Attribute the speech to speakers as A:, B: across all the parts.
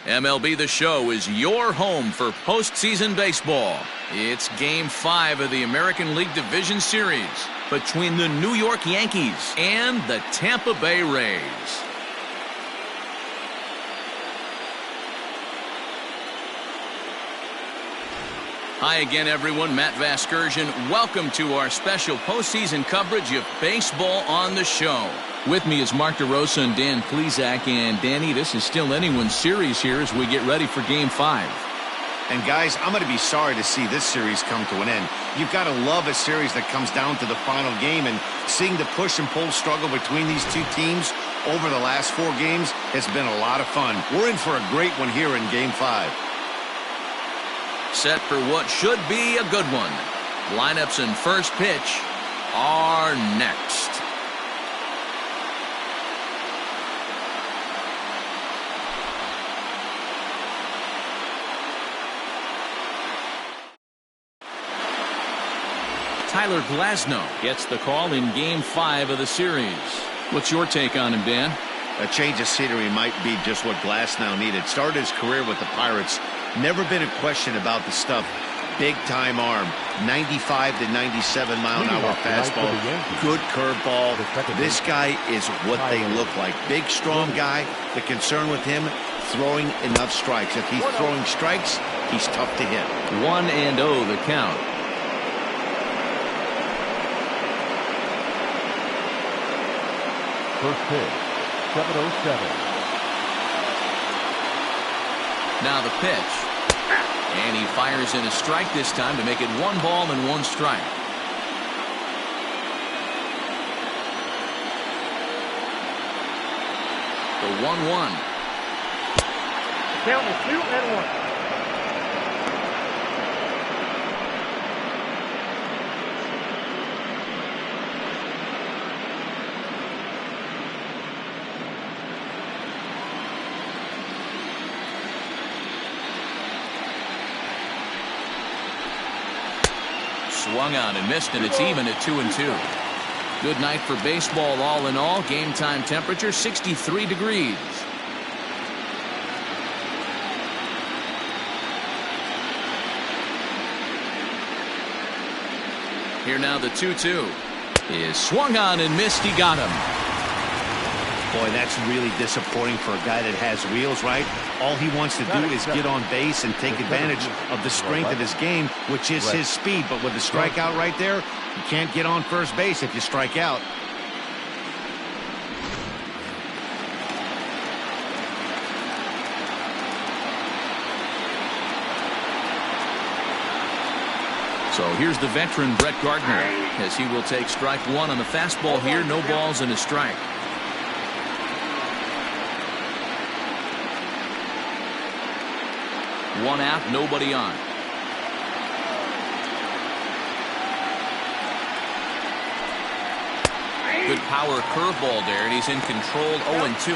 A: MLB The Show is your home for postseason baseball. It's Game 5 of the American League Division Series between the New York Yankees and the Tampa Bay Rays. Hi again, everyone. Matt Vasgersian. Welcome to our special postseason coverage of baseball on the show. With me is Mark DeRosa and Dan Plesac. And Danny, this is still anyone's series here as we get ready for Game 5.
B: And guys, I'm going to be sorry to see this series come to an end. You've got to love a series that comes down to the final game, and seeing the push and pull struggle between these two teams over the last 4 games has been a lot of fun. We're in for a great one here in Game 5.
A: Set for what should be a good one. Lineups and first pitch are next. Tyler Glasnow gets the call in Game 5 of the series. What's your take on him, Dan?
B: A change of scenery might be just what Glasnow needed. Started his career with the Pirates. Never been a question about the stuff. Big time arm. 95 to 97 mile an hour fastball. Good curveball. This guy is what they look like. Big, strong guy. The concern with him, throwing enough strikes. If he's throwing strikes, he's tough to hit.
A: 1-0 the count.
C: First pitch, 7:07.
A: Now the pitch. And he fires in a strike this time to make it 1 ball and 1 strike. The 1-1.
C: Count is 2-1.
A: Swung on and missed, and it's even at 2-2. Good night for baseball all in all. Game time temperature 63 degrees. Here now the 2-2 is swung on and missed. He got him.
B: Boy, that's really disappointing for a guy that has wheels, right? All he wants to do is get on base and take advantage of the strength of his game, which is his speed. But with the strikeout right there, you can't get on first base if you strike out.
A: So here's the veteran Brett Gardner as he will take strike 1 on the fastball here. No balls and a strike. One out, nobody on. Good power curveball there, and he's in control. 0-2.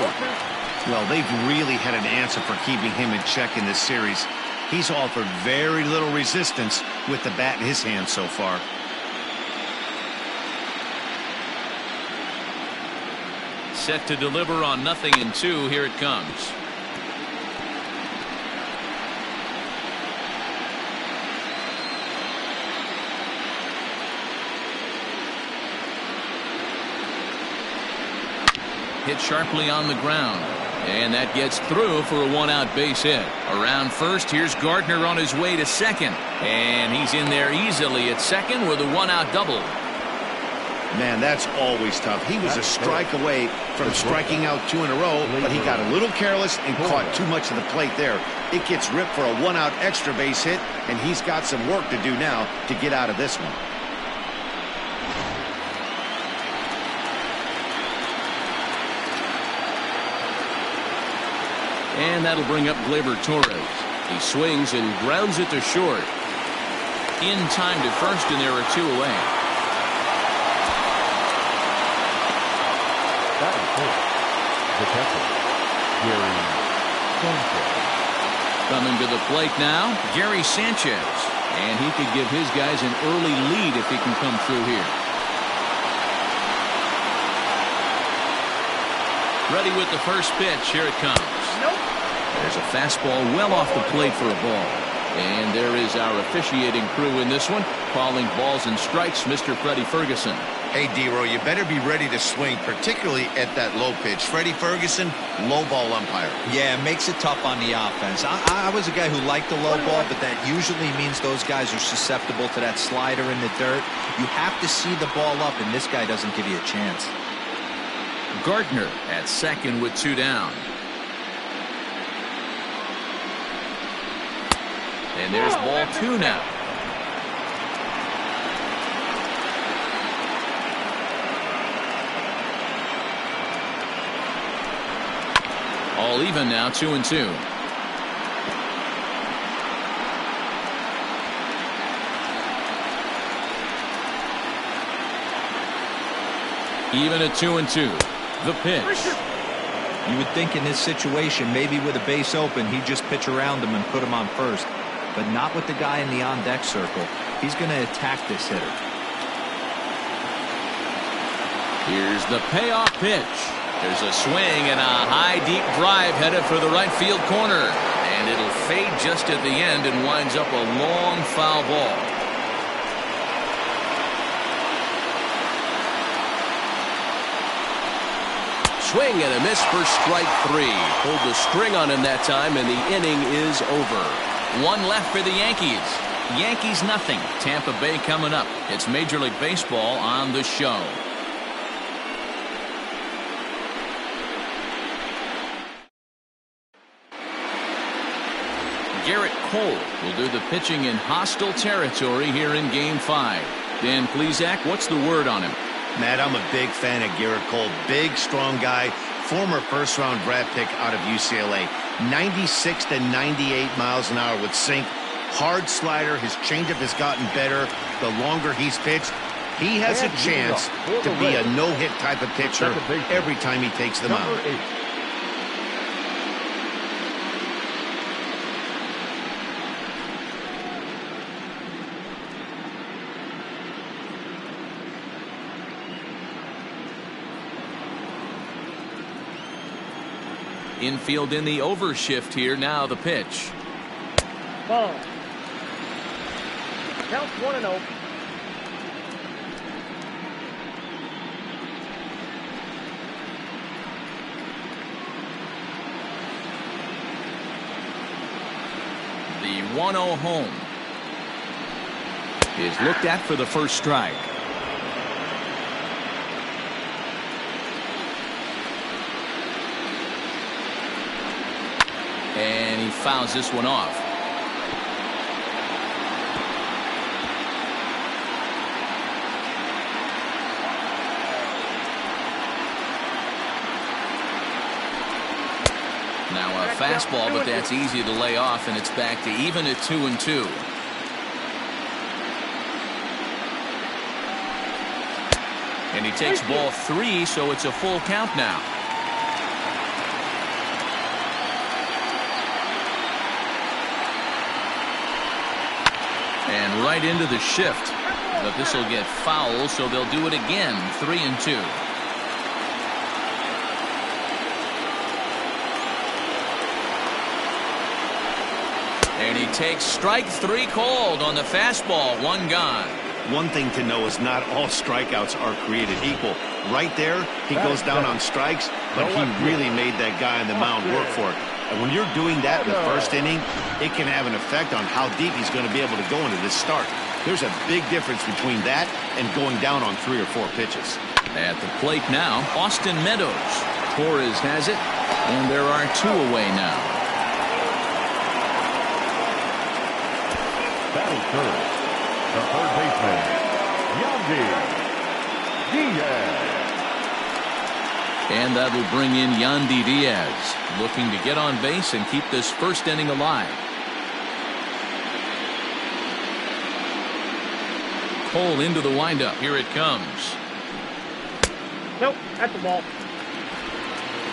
B: Well, they've really had an answer for keeping him in check in this series. He's offered very little resistance with the bat in his hand so far.
A: Set to deliver on 0-2. Here it comes. Hit sharply on the ground, and that gets through for a 1-out base hit. Around first, here's Gardner on his way to second, and he's in there easily at second with a 1-out double.
B: Man, that's always tough. He was a strike away from striking out 2 in a row, but he got a little careless and caught too much of the plate there. It gets ripped for a 1-out extra base hit, and he's got some work to do now to get out of this one.
A: And that'll bring up Gleyber Torres. He swings and grounds it to short. In time to first, and there are 2 away.
C: That is it. The catcher, Gary Sanchez.
A: Coming to the plate now, Gary Sanchez. And he could give his guys an early lead if he can come through here. Ready with the first pitch. Here it comes.
B: There's a
A: fastball well off the plate for a ball. And there is our officiating crew in this one, calling balls and strikes, Mr. Freddie Ferguson.
B: Hey, D-Row, you better be ready to swing, particularly at that low pitch. Freddie Ferguson, low ball umpire.
D: Yeah, it makes it tough on the offense. I was a guy who liked the low ball, but that usually means those guys are susceptible to that slider in the dirt. You have to see the ball up, and this guy doesn't give you a chance.
A: Gardner at second with 2 down. And there's ball 2 now. All even now, 2-2. Even at 2-2. The pitch.
D: You would think in this situation, maybe with a base open, he'd just pitch around him and put him on first. But not with the guy in the on-deck circle. He's going to attack this hitter.
A: Here's the payoff pitch. There's a swing and a high deep drive headed for the right field corner. And it'll fade just at the end and winds up a long foul ball. Swing and a miss for strike 3. Pulled the string on him that time, and the inning is over. 1 left for the Yankees. Yankees nothing. Tampa Bay coming up. It's Major League Baseball on the show. Garrett Cole will do the pitching in hostile territory here in Game 5. Dan Plesac, what's the word on him?
B: Matt, I'm a big fan of Garrett Cole. Big, strong guy. Former first-round draft pick out of UCLA. 96 to 98 miles an hour with sink. Hard slider. His changeup has gotten better the longer he's pitched. He has a chance to be a no-hit type of pitcher every time he takes the mound.
A: Infield in the overshift here. Now the pitch.
E: Ball. Count 1-0.
A: The 1-0 home is looked at for the first strike. And he fouls this one off. Now a fastball, but that's easy to lay off, and it's back to even at 2-2. And he takes ball 3, so it's a full count now. And right into the shift. But this will get foul, so they'll do it again. 3-2. And he takes strike 3 called on the fastball. 1 gone.
B: One thing to know is not all strikeouts are created equal. Right there, he goes down on strikes, but he really made that guy on the mound work for it. And when you're doing that in the first inning, it can have an effect on how deep he's going to be able to go into this start. There's a big difference between that and going down on 3 or 4 pitches.
A: At the plate now, Austin Meadows. Torres has it, and there are 2 away now.
C: Batting third, the third baseman, Yandy Diaz.
A: And that will bring in Yandy Diaz, looking to get on base and keep this first inning alive. Cole into the windup. Here it comes.
E: Nope, that's the ball.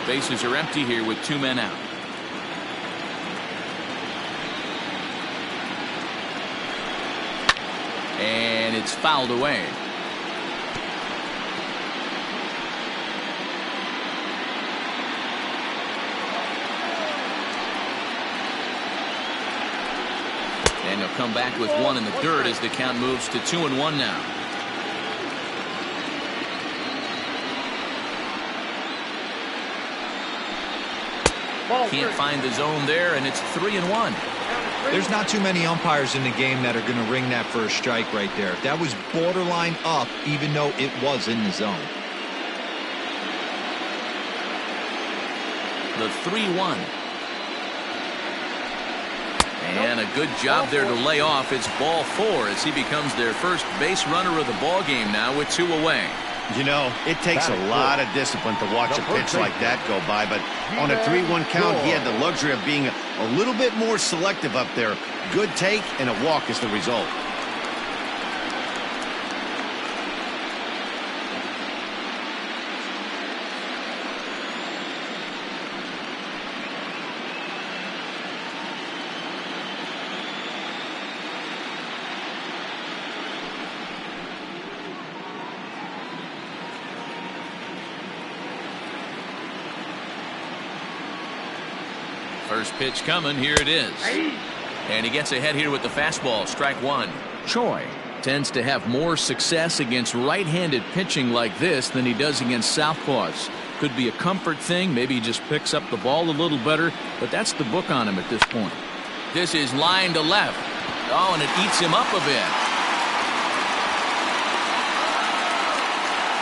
A: Bases are empty here with 2 men out. And it's fouled away. And he'll come back with one in the dirt as the count moves to 2-1 now. Can't find the zone there, and it's 3-1.
D: There's not too many umpires in the game that are going to ring that first strike right there. That was borderline up, even though it was in the zone.
A: The 3-1. And a good job there to lay off. It's ball 4 as he becomes their first base runner of the ball game now with 2 away.
B: You know, it takes a lot of discipline to watch a pitch like that go by, but on a 3-1 count, he had the luxury of being a little bit more selective up there. Good take, and a walk is the result.
A: First pitch coming. Here it is. And he gets ahead here with the fastball. Strike 1. Choi tends to have more success against right-handed pitching like this than he does against southpaws. Could be a comfort thing. Maybe he just picks up the ball a little better, but that's the book on him at this point. This is line to left. Oh, and it eats him up a bit.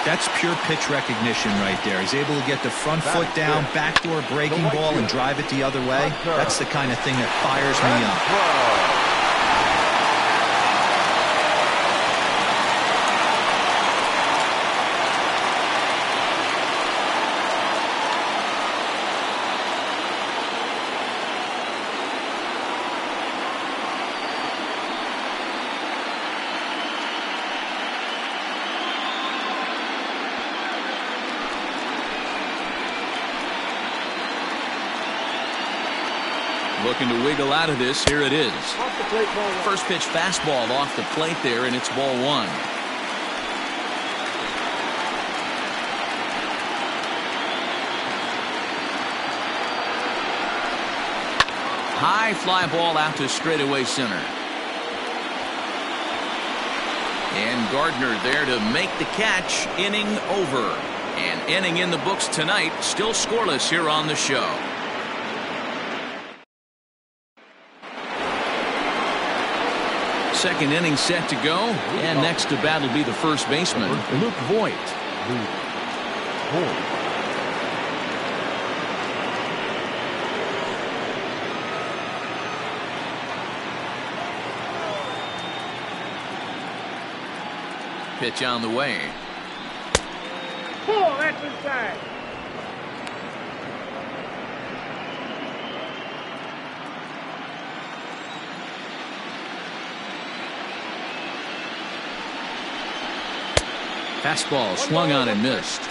D: That's pure pitch recognition right there. He's able to get the front foot down, backdoor breaking ball, and drive it the other way. That's the kind of thing that fires me up.
A: Looking to wiggle out of this. Here it is. First pitch fastball off the plate there, and it's ball 1. High fly ball out to straightaway center. And Gardner there to make the catch. Inning over. And inning in the books tonight. Still scoreless here on the show. Second inning set to go, and next to bat will be the first baseman, Luke Voigt. Pitch on the way.
E: Pull, that's inside.
A: Fastball swung on and missed.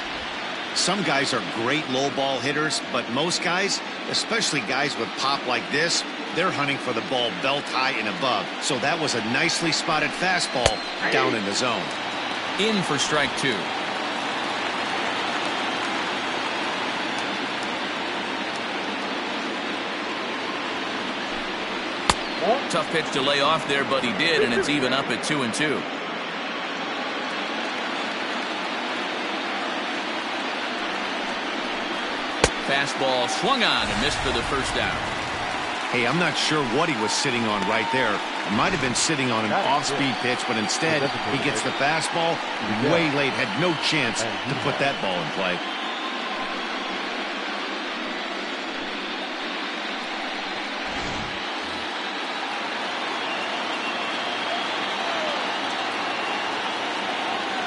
B: Some guys are great low ball hitters, but most guys, especially guys with pop like this, they're hunting for the ball belt high and above. So that was a nicely spotted fastball down in the zone.
A: In for strike 2. Tough pitch to lay off there, but he did, and it's even up at 2-2. Fastball swung on and missed for the first out.
B: Hey, I'm not sure what he was sitting on right there. It might have been sitting on an off-speed pitch, but instead he gets the fastball way late. Had no chance to put that ball in play.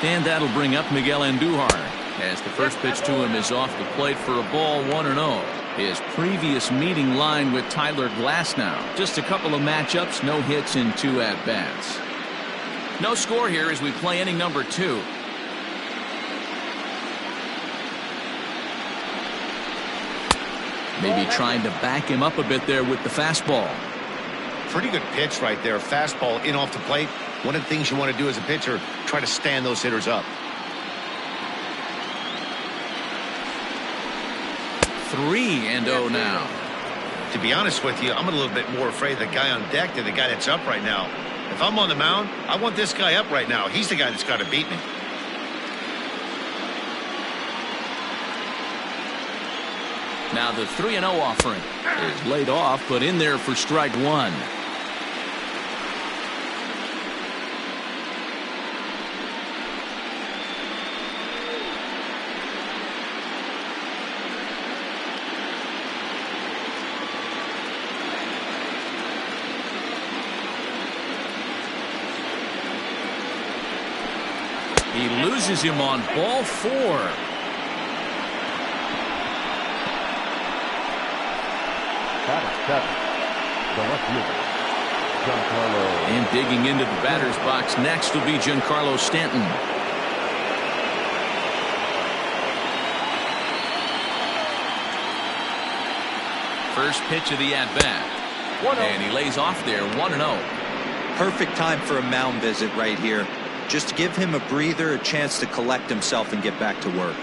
A: And that'll bring up Miguel Andujar as the first pitch to him is off the plate for a ball 1-0. His previous meeting line with Tyler Glasnow. Just a couple of matchups, no hits in 2 at-bats. No score here as we play inning number 2. Maybe trying to back him up a bit there with the fastball.
B: Pretty good pitch right there. Fastball in off the plate. One of the things you want to do as a pitcher, try to stand those hitters up.
A: 3-0 now.
B: To be honest with you, I'm a little bit more afraid of the guy on deck than the guy that's up right now. If I'm on the mound, I want this guy up right now. He's the guy that's got to beat me.
A: Now the 3-0 offering is laid off, but in there for strike one. He loses him on ball 4.
C: Batting seven, the left fielder, Giancarlo.
A: And digging into the batter's box next will be Giancarlo Stanton. First pitch of the at-bat. And he lays off there, 1-0.
D: Perfect time for a mound visit right here. Just give him a breather, a chance to collect himself and get back to work.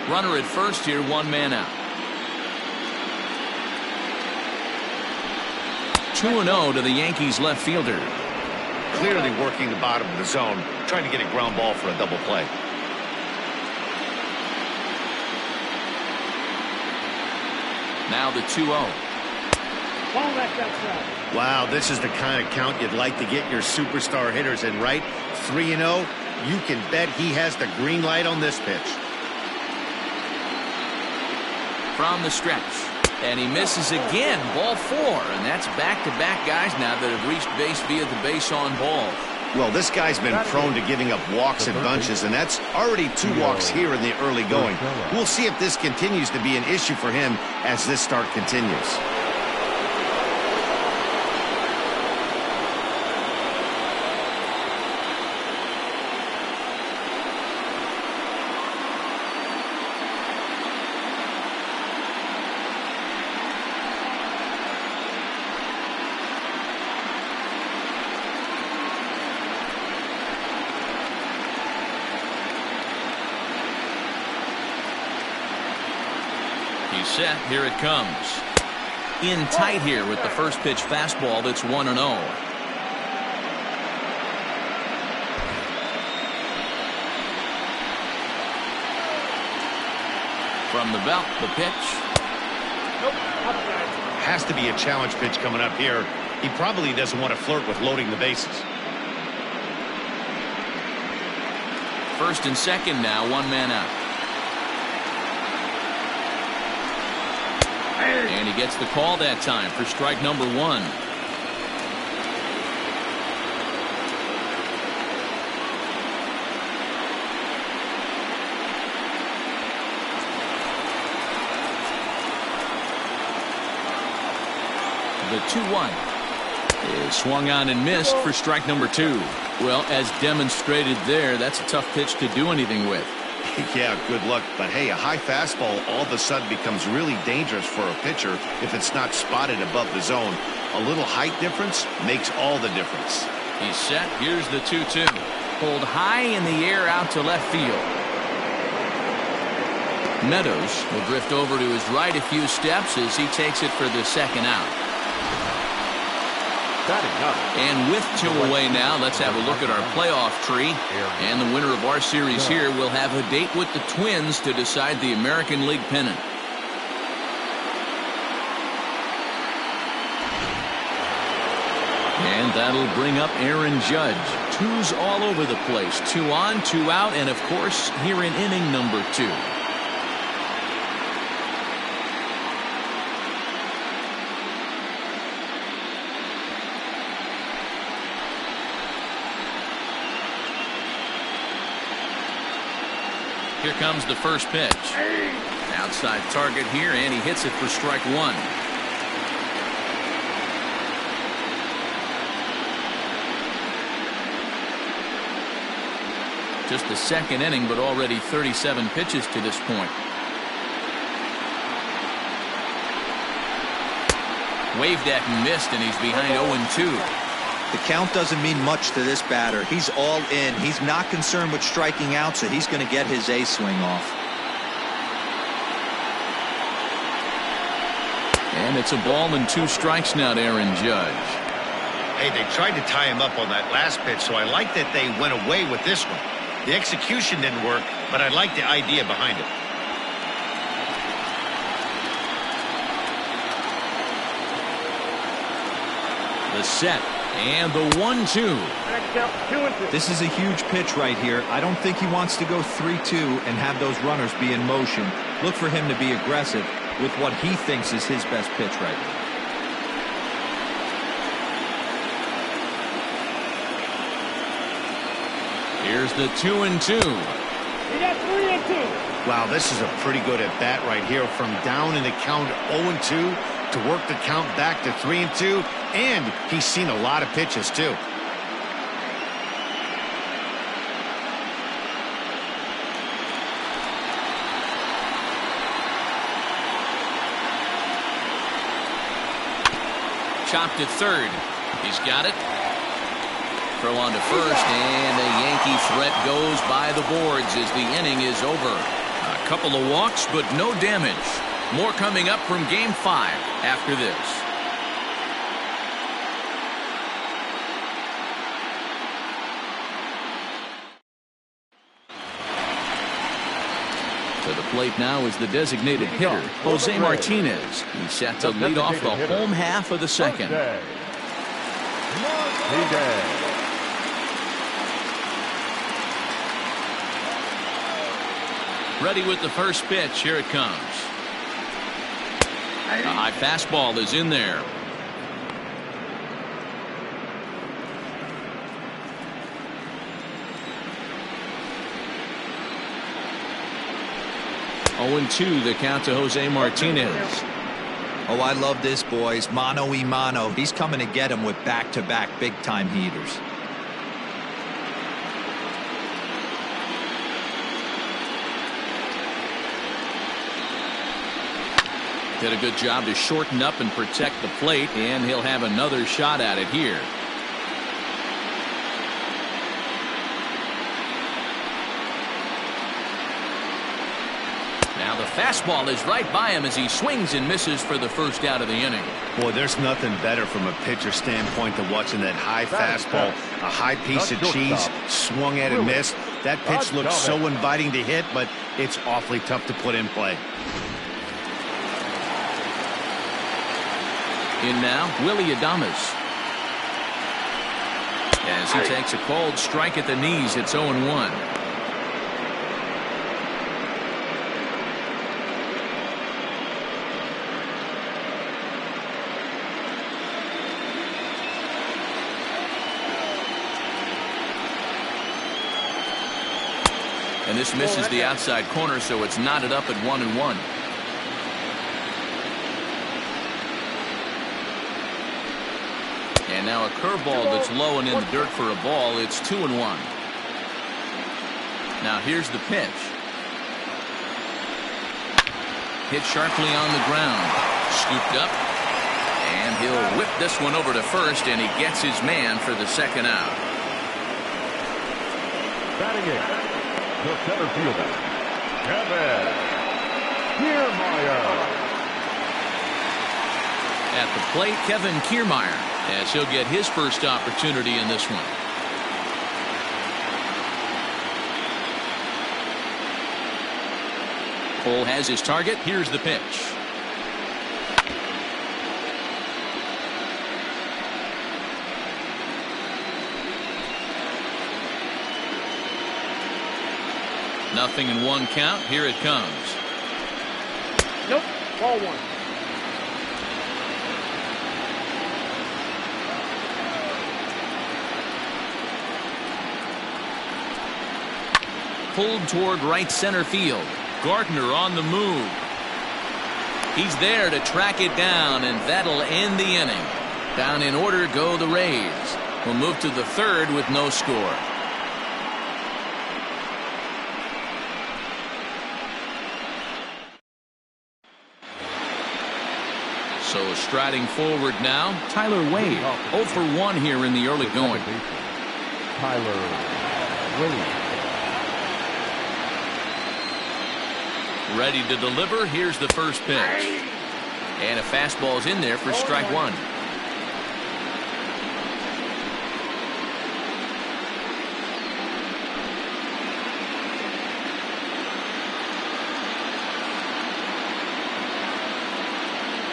A: Runner at first here, 1 man out. 2-0 to the Yankees left fielder.
B: Clearly working the bottom of the zone, trying to get a ground ball for a double play.
A: Now the 2-0.
E: Ball left outside.
B: Wow, this is the kind of count you'd like to get your superstar hitters in, right? 3-0. You can bet he has the green light on this pitch.
A: From the stretch. And he misses again, ball 4. And that's back-to-back guys now that have reached base via the base on ball.
B: Well, this guy's been prone to giving up walks in bunches, and that's already 2 walks here in the early going. We'll see if this continues to be an issue for him as this start continues.
A: He's set. Here it comes. In tight here with the first pitch fastball that's 1-0. From the belt, the pitch.
B: Has to be a challenge pitch coming up here. He probably doesn't want to flirt with loading the bases.
A: First and second now, 1 man out. And he gets the call that time for strike number 1. The 2-1 is swung on and missed for strike number 2. Well, as demonstrated there, that's a tough pitch to do anything with.
B: Yeah, good luck. But hey, a high fastball all of a sudden becomes really dangerous for a pitcher if it's not spotted above the zone. A little height difference makes all the difference.
A: He's set. Here's the 2-2. Pulled high in the air out to left field. Meadows will drift over to his right a few steps as he takes it for the second out. And with 2 away now, let's have a look at our playoff tree. And the winner of our series here will have a date with the Twins to decide the American League pennant. And that'll bring up Aaron Judge. 2's all over the place. 2 on, 2 out, and of course, here in inning number 2. Here comes the first pitch. Outside target here, and he hits it for strike 1. Just the second inning, but already 37 pitches to this point. Waved at and missed, and he's behind 0-2.
D: The count doesn't mean much to this batter. He's all in. He's not concerned with striking out, so he's going to get his A swing off.
A: And it's a ball and 2 strikes now to Aaron Judge.
B: Hey, they tried to tie him up on that last pitch, so I like that they went away with this one. The execution didn't work, but I like the idea behind it.
A: The set and the 1-2.
D: This is a huge pitch right here. I don't think he wants to go 3-2 and have those runners be in motion. Look for him to be aggressive with what he thinks is his best pitch right now.
A: Here's the 2-2.
E: You got 3-2.
B: Wow, this is a pretty good at bat right here. From down in the count 0-2 to work the count back to 3-2, and he's seen a lot of pitches too.
A: Chopped at third. He's got it. Throw on to first, and a Yankee threat goes by the boards as the inning is over. A couple of walks, but no damage. More coming up from Game 5 after this. To the plate now is the designated hitter, Jose Martinez. He's set to lead off the home half of the second. Ready with the first pitch. Here it comes. A high fastball is in there. Oh, 0-2 the count to Jose Martinez.
D: Oh, I love this, boys. Mano-y-mano. He's coming to get him with back-to-back big-time heaters.
A: Did a good job to shorten up and protect the plate, and he'll have another shot at it here. Now the fastball is right by him as he swings and misses for the first out of the inning.
B: Boy, there's nothing better from a pitcher standpoint than watching that high fastball, a high piece of cheese, swung at and missed. That pitch looks so inviting to hit, but it's awfully tough to put in play.
A: In now, Willie Adames. As he takes a cold strike at the knees, it's 0-1. And this misses the outside corner, so it's knotted up at 1-1. And now a curveball that's low and in the dirt for a ball. It's 2-1. Now here's the pitch. Hit sharply on the ground. Scooped up. And he'll whip this one over to first, and he gets his man for the second out.
C: Batting in, the center fielder, Kevin Kiermaier.
A: At the plate, Kevin Kiermaier, as he'll get his first opportunity in this one. Cole has his target. Here's the pitch. Nothing in one count. Here it comes.
E: Nope. Ball 1.
A: Pulled toward right center field. Gardner on the move. He's there to track it down, and that'll end the inning. Down in order go the Rays. We'll move to the third with no score. So striding forward now, Tyler Wade. 0 for 1 here in the early going.
C: Tyler Wade.
A: Ready to deliver. Here's the first pitch. And a fastball is in there for strike one.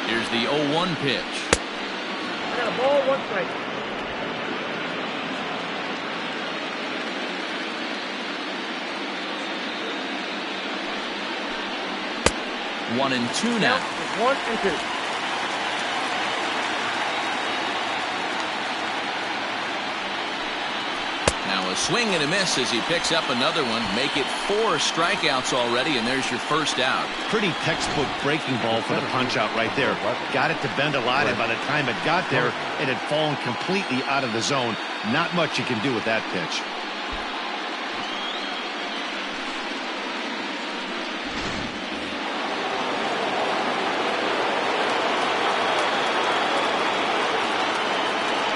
A: Here's the 0-1 pitch.
E: I got a ball, 1 strike.
A: One and two now.
E: 1 and 2.
A: Now a swing and a miss as he picks up another one. Make it 4 strikeouts already, and there's your first out.
B: Pretty textbook breaking ball for the punch out right there. Got it to bend a lot, and by the time it got there, it had fallen completely out of the zone. Not much you can do with that pitch.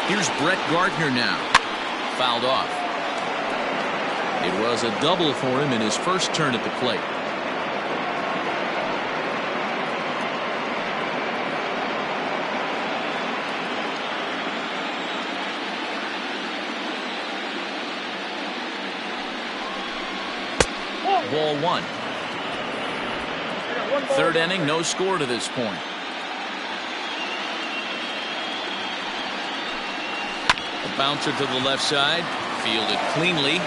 A: Here's Brett Gardner now. Fouled off. It was a double for him in his first turn at the plate. Ball 1. Third inning, no score to this point. A bouncer to the left side, fielded cleanly.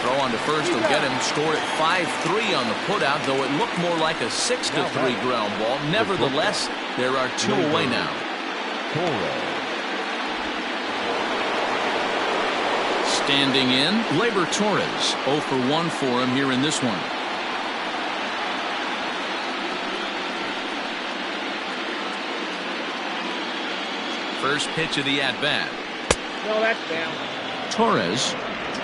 A: Throw on to first will get him. Scored at 5-3 on the putout, though it looked more like a 6-3 ground ball. Nevertheless, there are 2 away now. Standing in, Labor Torres. 0 for 1 for him here in this one. First pitch of the at-bat.
E: No, that's down.
A: Torres,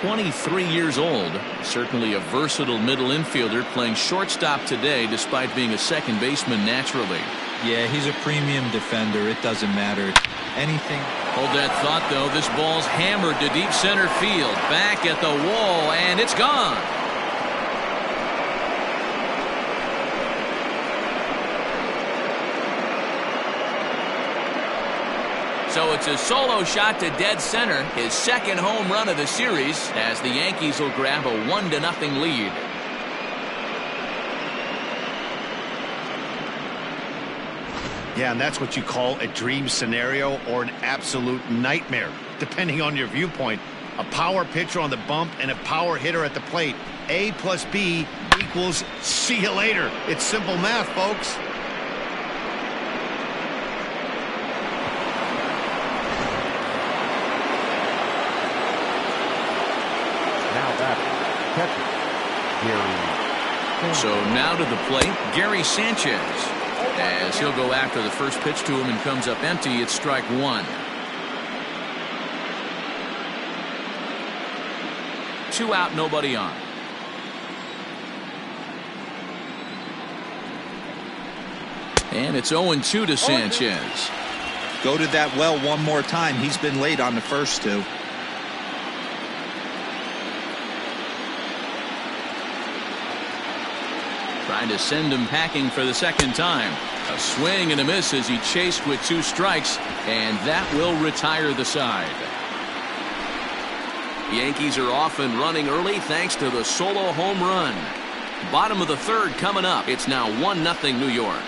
A: 23 years old, certainly a versatile middle infielder, playing shortstop today despite being a second baseman naturally.
D: Yeah, he's a premium defender. It doesn't matter. Anything.
A: Hold that thought, though. This ball's hammered to deep center field. Back at the wall, and it's gone. So it's a solo shot to dead center, his second home run of the series, as the Yankees will grab a 1-0 lead.
B: Yeah, and that's what you call a dream scenario or an absolute nightmare, depending on your viewpoint. A power pitcher on the bump and a power hitter at the plate. A plus B equals see you later. It's simple math, folks.
A: So now to the plate, Gary Sanchez. As he'll go after the first pitch to him and comes up empty, it's strike 1. 2 out, nobody on. And it's 0-2 to Sanchez.
D: Go to that well one more time. He's been late on the first 2.
A: Trying to send him packing for the second time. A swing and a miss as he chased with 2 strikes, and that will retire the side. The Yankees are off and running early thanks to the solo home run. Bottom of the third coming up. It's now 1-0 New York.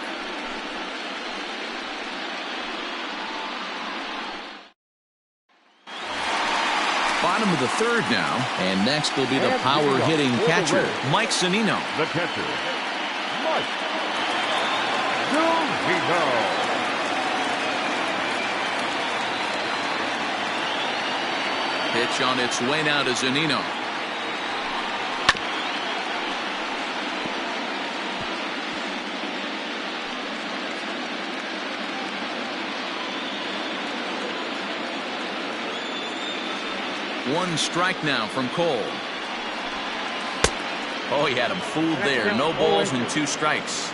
A: Bottom of the third now, and next will be the power-hitting catcher, Mike Zunino.
C: The catcher, Mike Zunino.
A: Pitch on its way now to Zunino. One strike now from Cole. Oh, he had him fooled there. No balls and 2 strikes.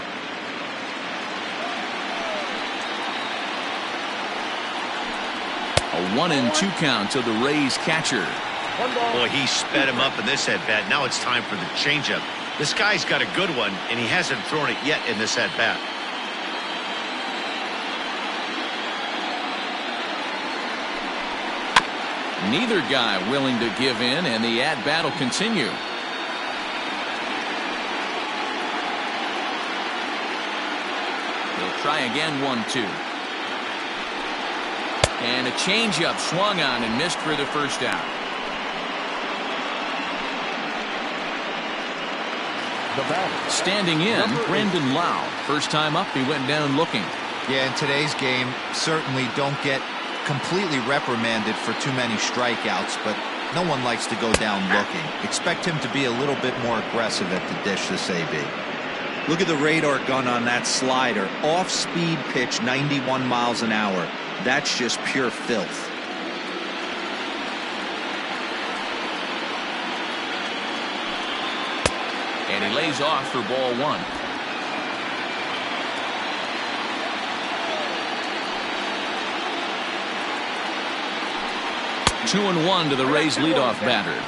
A: A 1-2 count to the Rays catcher.
B: Boy, he sped him up in this at-bat. Now it's time for the changeup. This guy's got a good one, and he hasn't thrown it yet in this at-bat.
A: Neither guy willing to give in, and the at-bat will continue. He'll try again, 1-2. And a changeup swung on and missed for the first out. Standing in, Brendan Lau. First time up, he went down looking.
D: Yeah, in today's game, certainly don't get completely reprimanded for too many strikeouts, but no one likes to go down looking. Expect him to be a little bit more aggressive at the dish this AB. Look at the radar gun on that slider. Off-speed pitch, 91 miles an hour. That's just pure filth.
A: And he lays off for ball 1. Two and 1 to the Rays leadoff batter.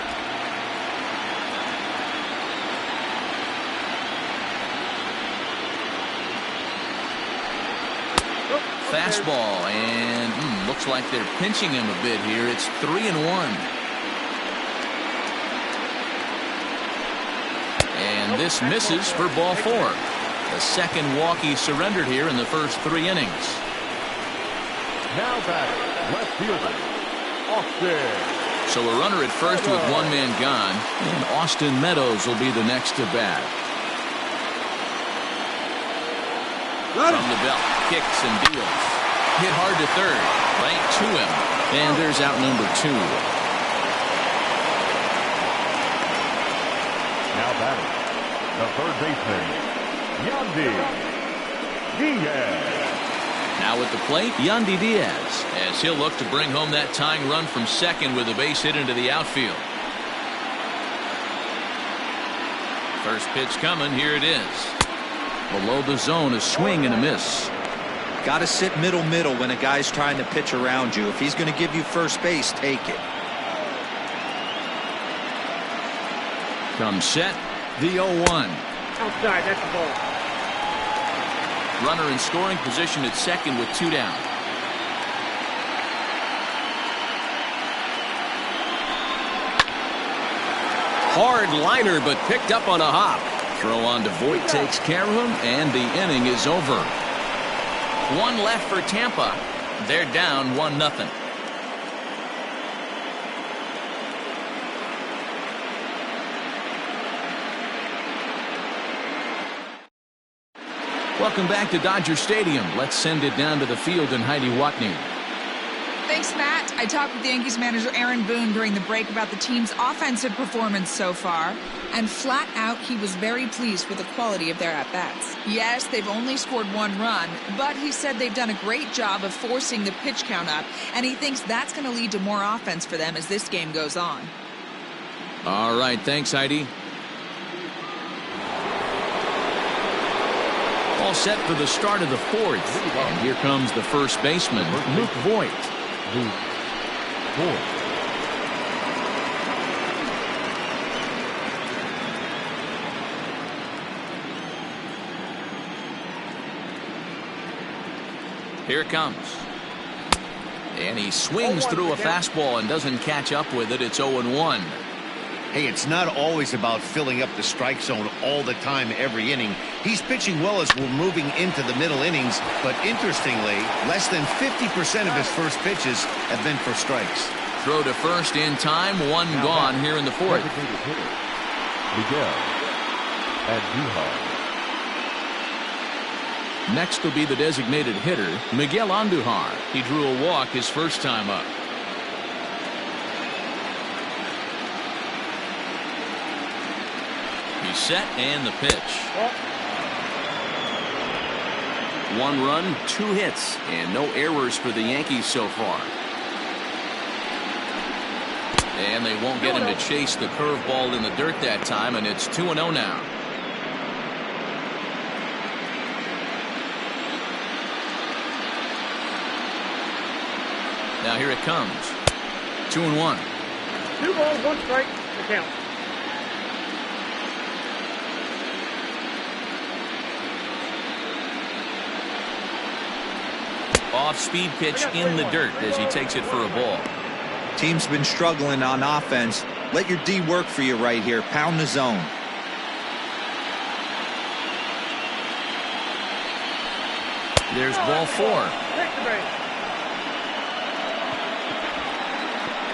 A: Fastball, and looks like they're pinching him a bit here. It's 3-1. And this misses for ball 4. The second walk he surrendered here in the first 3 innings.
C: Now batting, left fielder, Austin.
A: So a runner at first with 1 man gone, and Austin Meadows will be the next to bat. From the belt, kicks and deals. Hit hard to third, right to him, and there's out number 2.
C: Now batting, the third baseman, Yandy Diaz.
A: Now at the plate, Yandy Diaz, as he'll look to bring home that tying run from second with a base hit into the outfield. First pitch coming, here it is. Below the zone, a swing and a miss.
D: Got to sit middle when a guy's trying to pitch around you. If he's going to give you first base, take it.
A: Come set, the 0-1.
E: Outside, that's the ball.
A: Runner in scoring position at second with 2 down. Hard liner, but picked up on a hop. Throw on to Voit takes care of him, and the inning is over. 1 left for Tampa. They're down 1-0. Welcome back to Dodger Stadium. Let's send it down to the field and Heidi Watney.
F: Thanks, Matt. I talked with the Yankees manager Aaron Boone during the break about the team's offensive performance so far, and flat out he was very pleased with the quality of their at-bats. Yes, they've only scored 1 run, but he said they've done a great job of forcing the pitch count up, and he thinks that's going to lead to more offense for them as this game goes on.
A: All right, thanks, Heidi. All set for the start of the 4th, and here comes the first baseman, Luke Voit. Here it comes. And he swings through a fastball and doesn't catch up with it. It's 0-1.
B: Hey, it's not always about filling up the strike zone all the time every inning. He's pitching well as we're moving into the middle innings, but interestingly, less than 50% of his first pitches have been for strikes.
A: Throw to first in time, 1 gone here in the 4th.
C: Miguel Andujar.
A: Next will be the designated hitter, Miguel Andujar. He drew a walk his first time up. He's set and the pitch. 1 run, 2 hits, and no errors for the Yankees so far. And they won't get him to chase the curveball in the dirt that time, and it's 2-0 now. Now here it comes. 2-1.
E: 2 balls, 1 strike, the count.
A: Off-speed pitch in the dirt as he takes it for a ball.
D: Team's been struggling on offense. Let your D work for you right here. Pound the zone.
A: There's ball 4.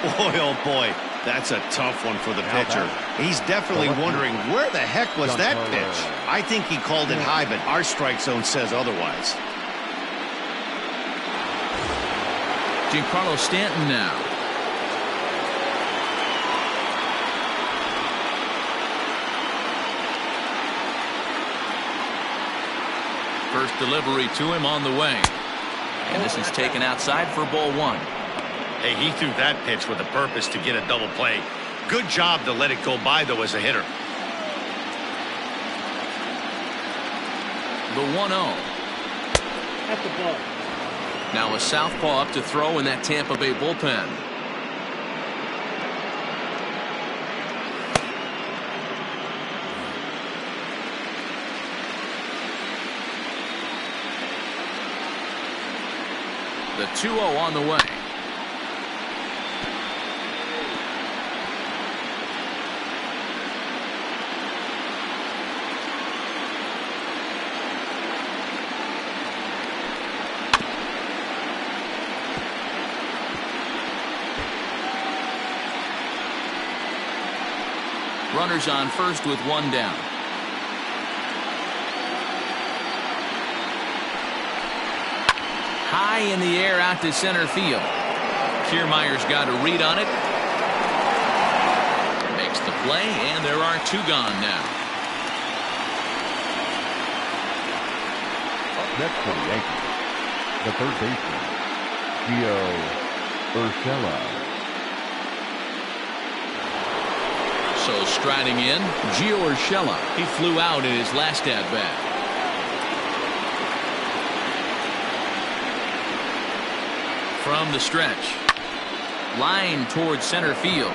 B: Boy, oh boy, that's a tough one for the pitcher. He's definitely wondering where the heck was that pitch. I think he called it high, but our strike zone says otherwise.
A: Giancarlo Stanton now. First delivery to him on the way. And this is taken outside for ball 1.
B: Hey, he threw that pitch with a purpose to get a double play. Good job to let it go by, though, as a hitter.
A: The 1-0.
E: That's the ball.
A: Now a southpaw up to throw in that Tampa Bay bullpen. The 2-0 on the way. Runners on first with 1 down. High in the air out to center field. Kiermaier's got a read on it. Makes the play, and there are 2 gone now.
C: Up next for the Yankees, the third baseman, Gio Urshela.
A: So striding in, Gio Urshela. He flew out in his last at-bat. From the stretch. Line towards center field.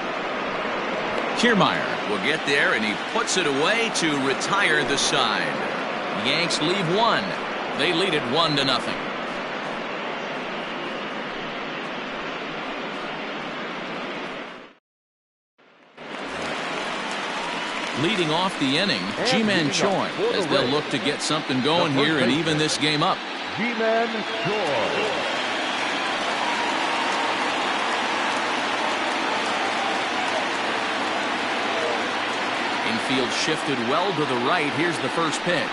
A: Kiermaier will get there, and he puts it away to retire the side. Yanks leave 1. They lead it 1-0. Leading off the inning, Ji-Man Choi, as they'll look to get something going here and even this game up.
C: Ji-Man Choi.
A: Infield shifted well to the right. Here's the first pitch.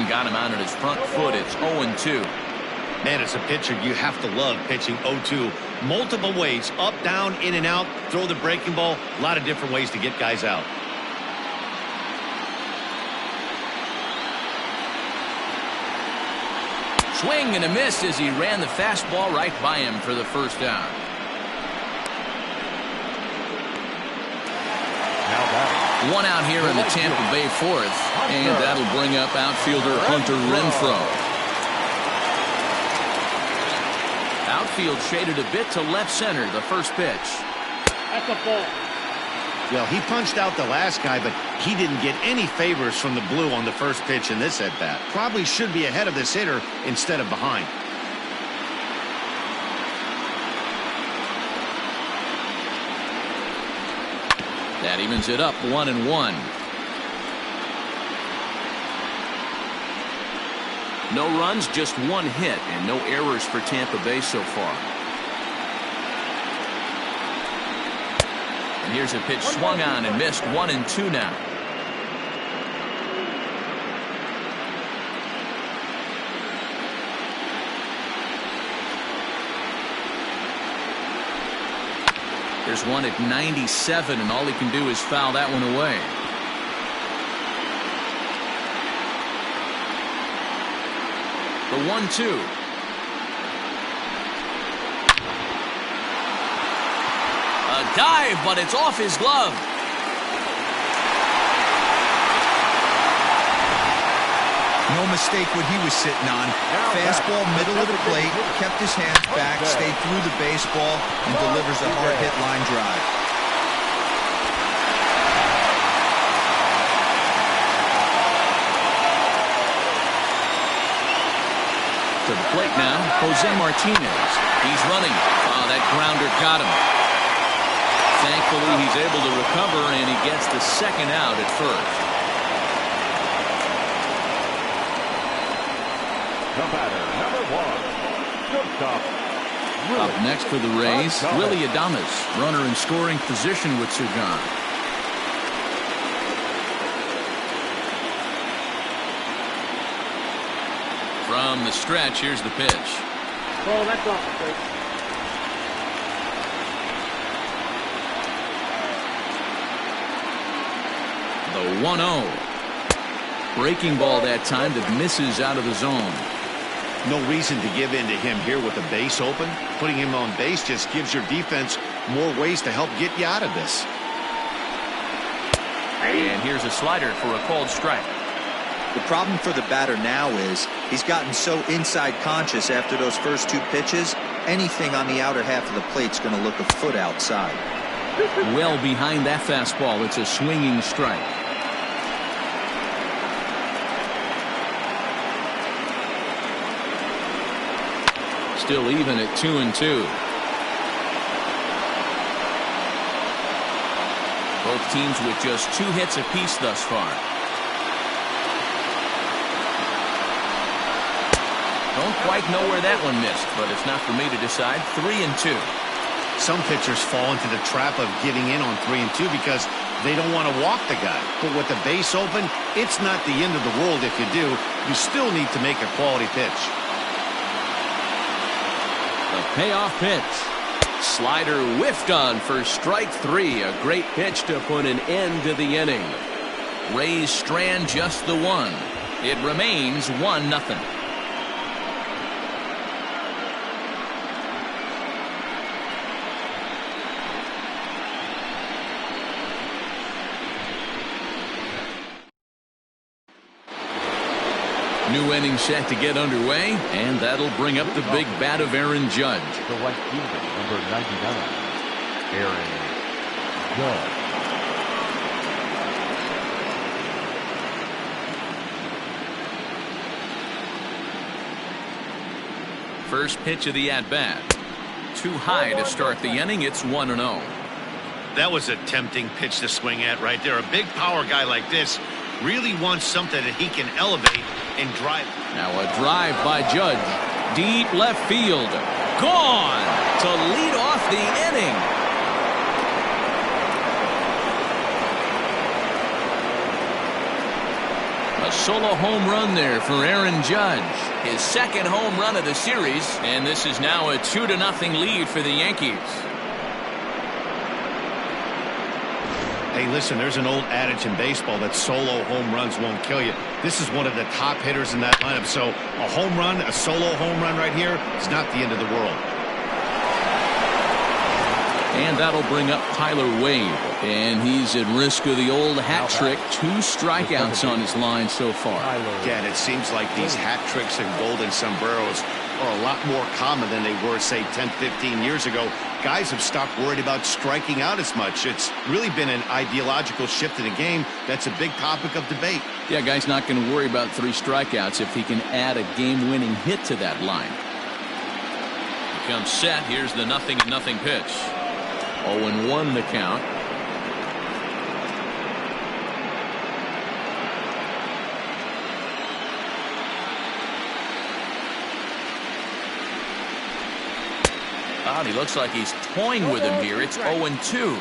A: Got him out on his front foot. It's 0-2.
B: Man, as a pitcher, you have to love pitching 0-2. Multiple ways, up, down, in and out, throw the breaking ball. A lot of different ways to get guys out.
A: Swing and a miss as he ran the fastball right by him for the first down.
C: Now batting.
A: 1 out here in the Tampa Bay 4th, and that'll bring up outfielder Hunter Renfroe. Outfield shaded a bit to left center, the first pitch.
E: That's a ball.
B: Well, he punched out the last guy, but he didn't get any favors from the blue on the first pitch in this at-bat. Probably should be ahead of this hitter instead of behind.
A: That evens it up 1-1. No runs, just 1 hit, and no errors for Tampa Bay so far. And here's a pitch swung on and missed. 1-2 now. There's one at 97, and all he can do is foul that one away. The 1-2. A dive, but it's off his glove.
D: No mistake what he was sitting on. Fastball, middle of the plate, kept his hands back, stayed through the baseball, and delivers a hard hit line drive.
A: plate now, Jose Martinez. He's running. Oh, that grounder got him. Thankfully, he's able to recover, and he gets the second out at first.
C: The batter, number 1, shortstop.
A: Up next for the Rays, Willie Adames, runner in scoring position with Sugan. From the stretch, here's the pitch.
E: Oh, that's off the plate.
A: The 1-0. Breaking ball that time that misses out of the zone.
B: No reason to give in to him here with the base open. Putting him on base just gives your defense more ways to help get you out of this.
A: And here's a slider for a called strike.
D: The problem for the batter now is he's gotten so inside conscious after those first 2 pitches. Anything on the outer half of the plate's going to look a foot outside.
A: Well behind that fastball. It's a swinging strike. Still even at 2-2. Both teams with just 2 hits apiece thus far. Don't quite know where that one missed, but it's not for me to decide. 3-2.
B: Some pitchers fall into the trap of giving in on 3-2 because they don't want to walk the guy. But with the base open, it's not the end of the world if you do. You still need to make a quality pitch.
A: The payoff pitch. Slider whiffed on for strike 3. A great pitch to put an end to the inning. Rays strand just the 1. It remains 1-0. New inning set to get underway, and that'll bring up the big bat of Aaron Judge.
C: The right fielder, number 99, Aaron Judge.
A: First pitch of the at-bat. Too high to start the inning. It's 1-0.
B: That was a tempting pitch to swing at right there. A big power guy like this really wants something that he can elevate and drive.
A: Now a drive by Judge. Deep left field. Gone to lead off the inning. A solo home run there for Aaron Judge. His second home run of the series, and this is now a 2-0 lead for the Yankees.
B: Hey, listen, there's an old adage in baseball that solo home runs won't kill you. This is one of the top hitters in that lineup. So a home run, a solo home run right here is not the end of the world.
A: And that'll bring up Tyler Wade. And he's at risk of the old hat trick. 2 strikeouts on his line so far.
B: Again, it seems like these hat tricks and golden sombreros are a lot more common than they were, say, 10, 15 years ago. Guys have stopped worried about striking out as much. It's really been an ideological shift in the game. That's a big topic of debate.
A: Yeah, guy's not going to worry about 3 strikeouts if he can add a game-winning hit to that line. He comes set. Here's the 0-0 pitch. 0-1 the count. He looks like he's toying with him here. It's 0-2.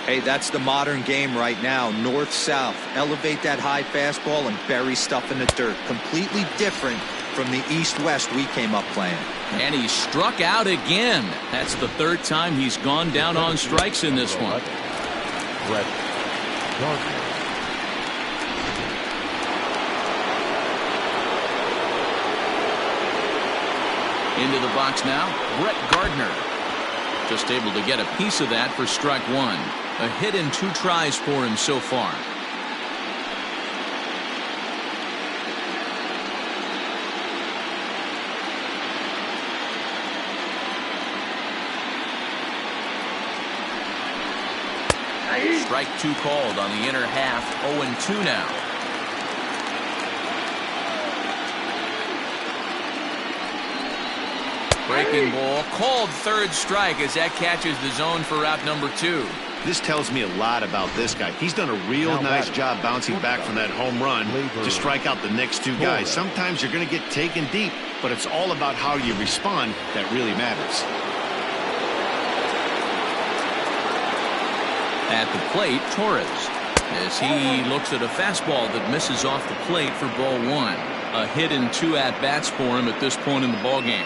D: Hey, that's the modern game right now. North-south. Elevate that high fastball and bury stuff in the dirt. Completely different from the east-west we came up playing.
A: And he struck out again. That's the 3rd time he's gone down on strikes in this one.
C: Brett Gardner.
A: Into the box now, Brett Gardner. Just able to get a piece of that for strike 1. A hit in 2 tries for him so far. Strike 2 called on the inner half. 0-2 now. Breaking ball, called third strike as that catches the zone for route number 2.
B: This tells me a lot about this guy. He's done a real nice job bouncing back from that home run to strike out the next 2 guys. Sometimes you're going to get taken deep, but it's all about how you respond that really matters.
A: At the plate, Torres, as he looks at a fastball that misses off the plate for ball 1. A hit and 2 at-bats for him at this point in the ballgame.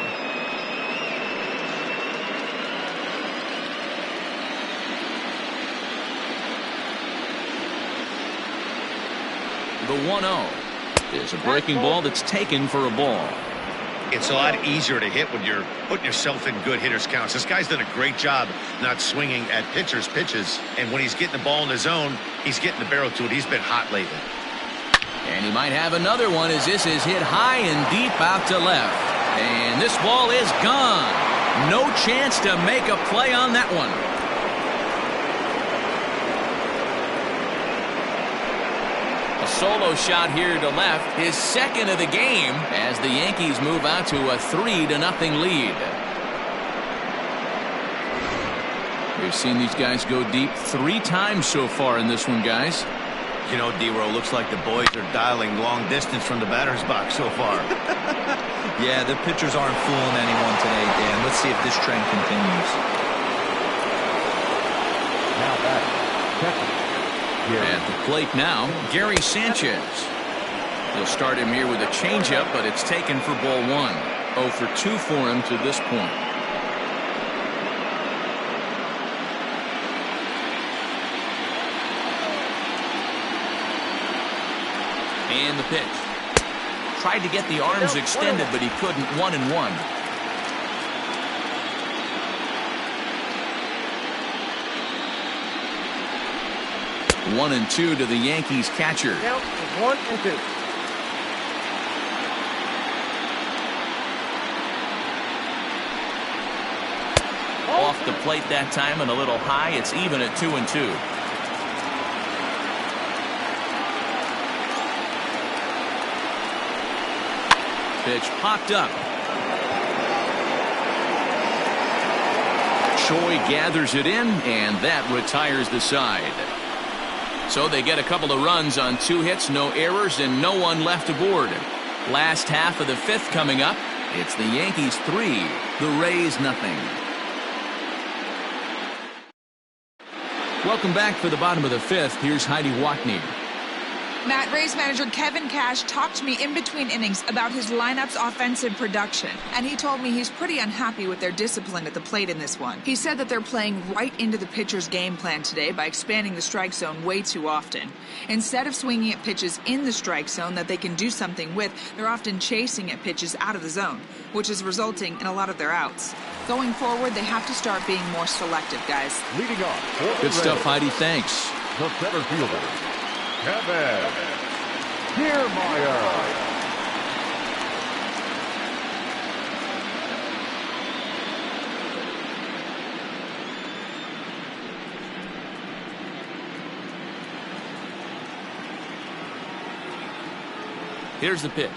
A: The 1-0 is a breaking ball that's taken for a ball.
B: It's a lot easier to hit when you're putting yourself in good hitters counts. This guy's done a great job not swinging at pitchers' pitches. And when he's getting the ball in the zone, he's getting the barrel to it. He's been hot lately.
A: And he might have another one as this is hit high and deep out to left. And this ball is gone. No chance to make a play on that one. Solo shot here to left, his second of the game as the Yankees move out to a 3-0 lead. We've seen these guys go deep 3 times so far in this one, guys.
B: You know, D-Row, looks like the boys are dialing long distance from the batter's box so far.
D: Yeah, the pitchers aren't fooling anyone today, Dan. Let's see if this trend continues.
C: Now back, second.
A: At the plate now, Gary Sanchez. He'll start him here with a changeup, but it's taken for ball 1. 0 for 2 for him to this point. And the pitch. Tried to get the arms extended, but he couldn't. 1-1. 1-2 to the Yankees catcher.
E: Count is 1-2.
A: Off the plate that time and a little high. It's even at 2-2. Pitch popped up. Choi gathers it in, and that retires the side. So they get a couple of runs on 2 hits, no errors, and no one left aboard. Last half of the 5th coming up. It's the Yankees 3, the Rays nothing. Welcome back for the bottom of the 5th. Here's Heidi Watney.
F: Matt, Rays manager Kevin Cash talked to me in between innings about his lineup's offensive production, and he told me he's pretty unhappy with their discipline at the plate in this one. He said that they're playing right into the pitcher's game plan today by expanding the strike zone way too often. Instead of swinging at pitches in the strike zone that they can do something with, they're often chasing at pitches out of the zone, which is resulting in a lot of their outs. Going forward, they have to start being more selective, guys.
C: Leading off.
A: Good stuff, Heidi. Thanks.
C: The center fielder, Kevin Kiermaier.
A: Here's the pitch.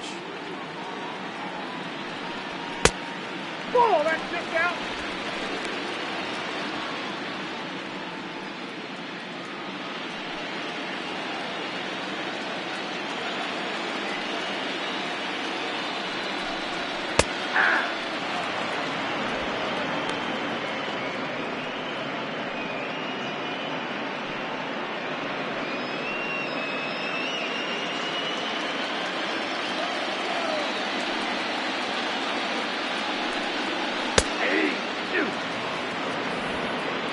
E: Ball, that's just out.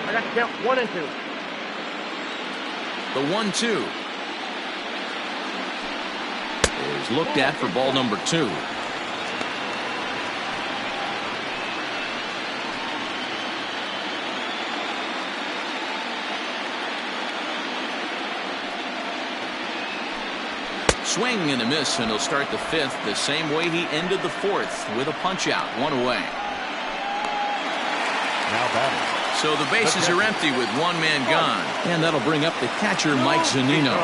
E: I got to count 1 and 2.
A: The 1-2 is looked at for ball number 2. Swing and a miss, and he'll start the 5th the same way he ended the 4th with a punch out, 1 away.
C: Now batting.
A: So the bases are empty with 1 man gone. And that'll bring up the catcher, Mike Zunino.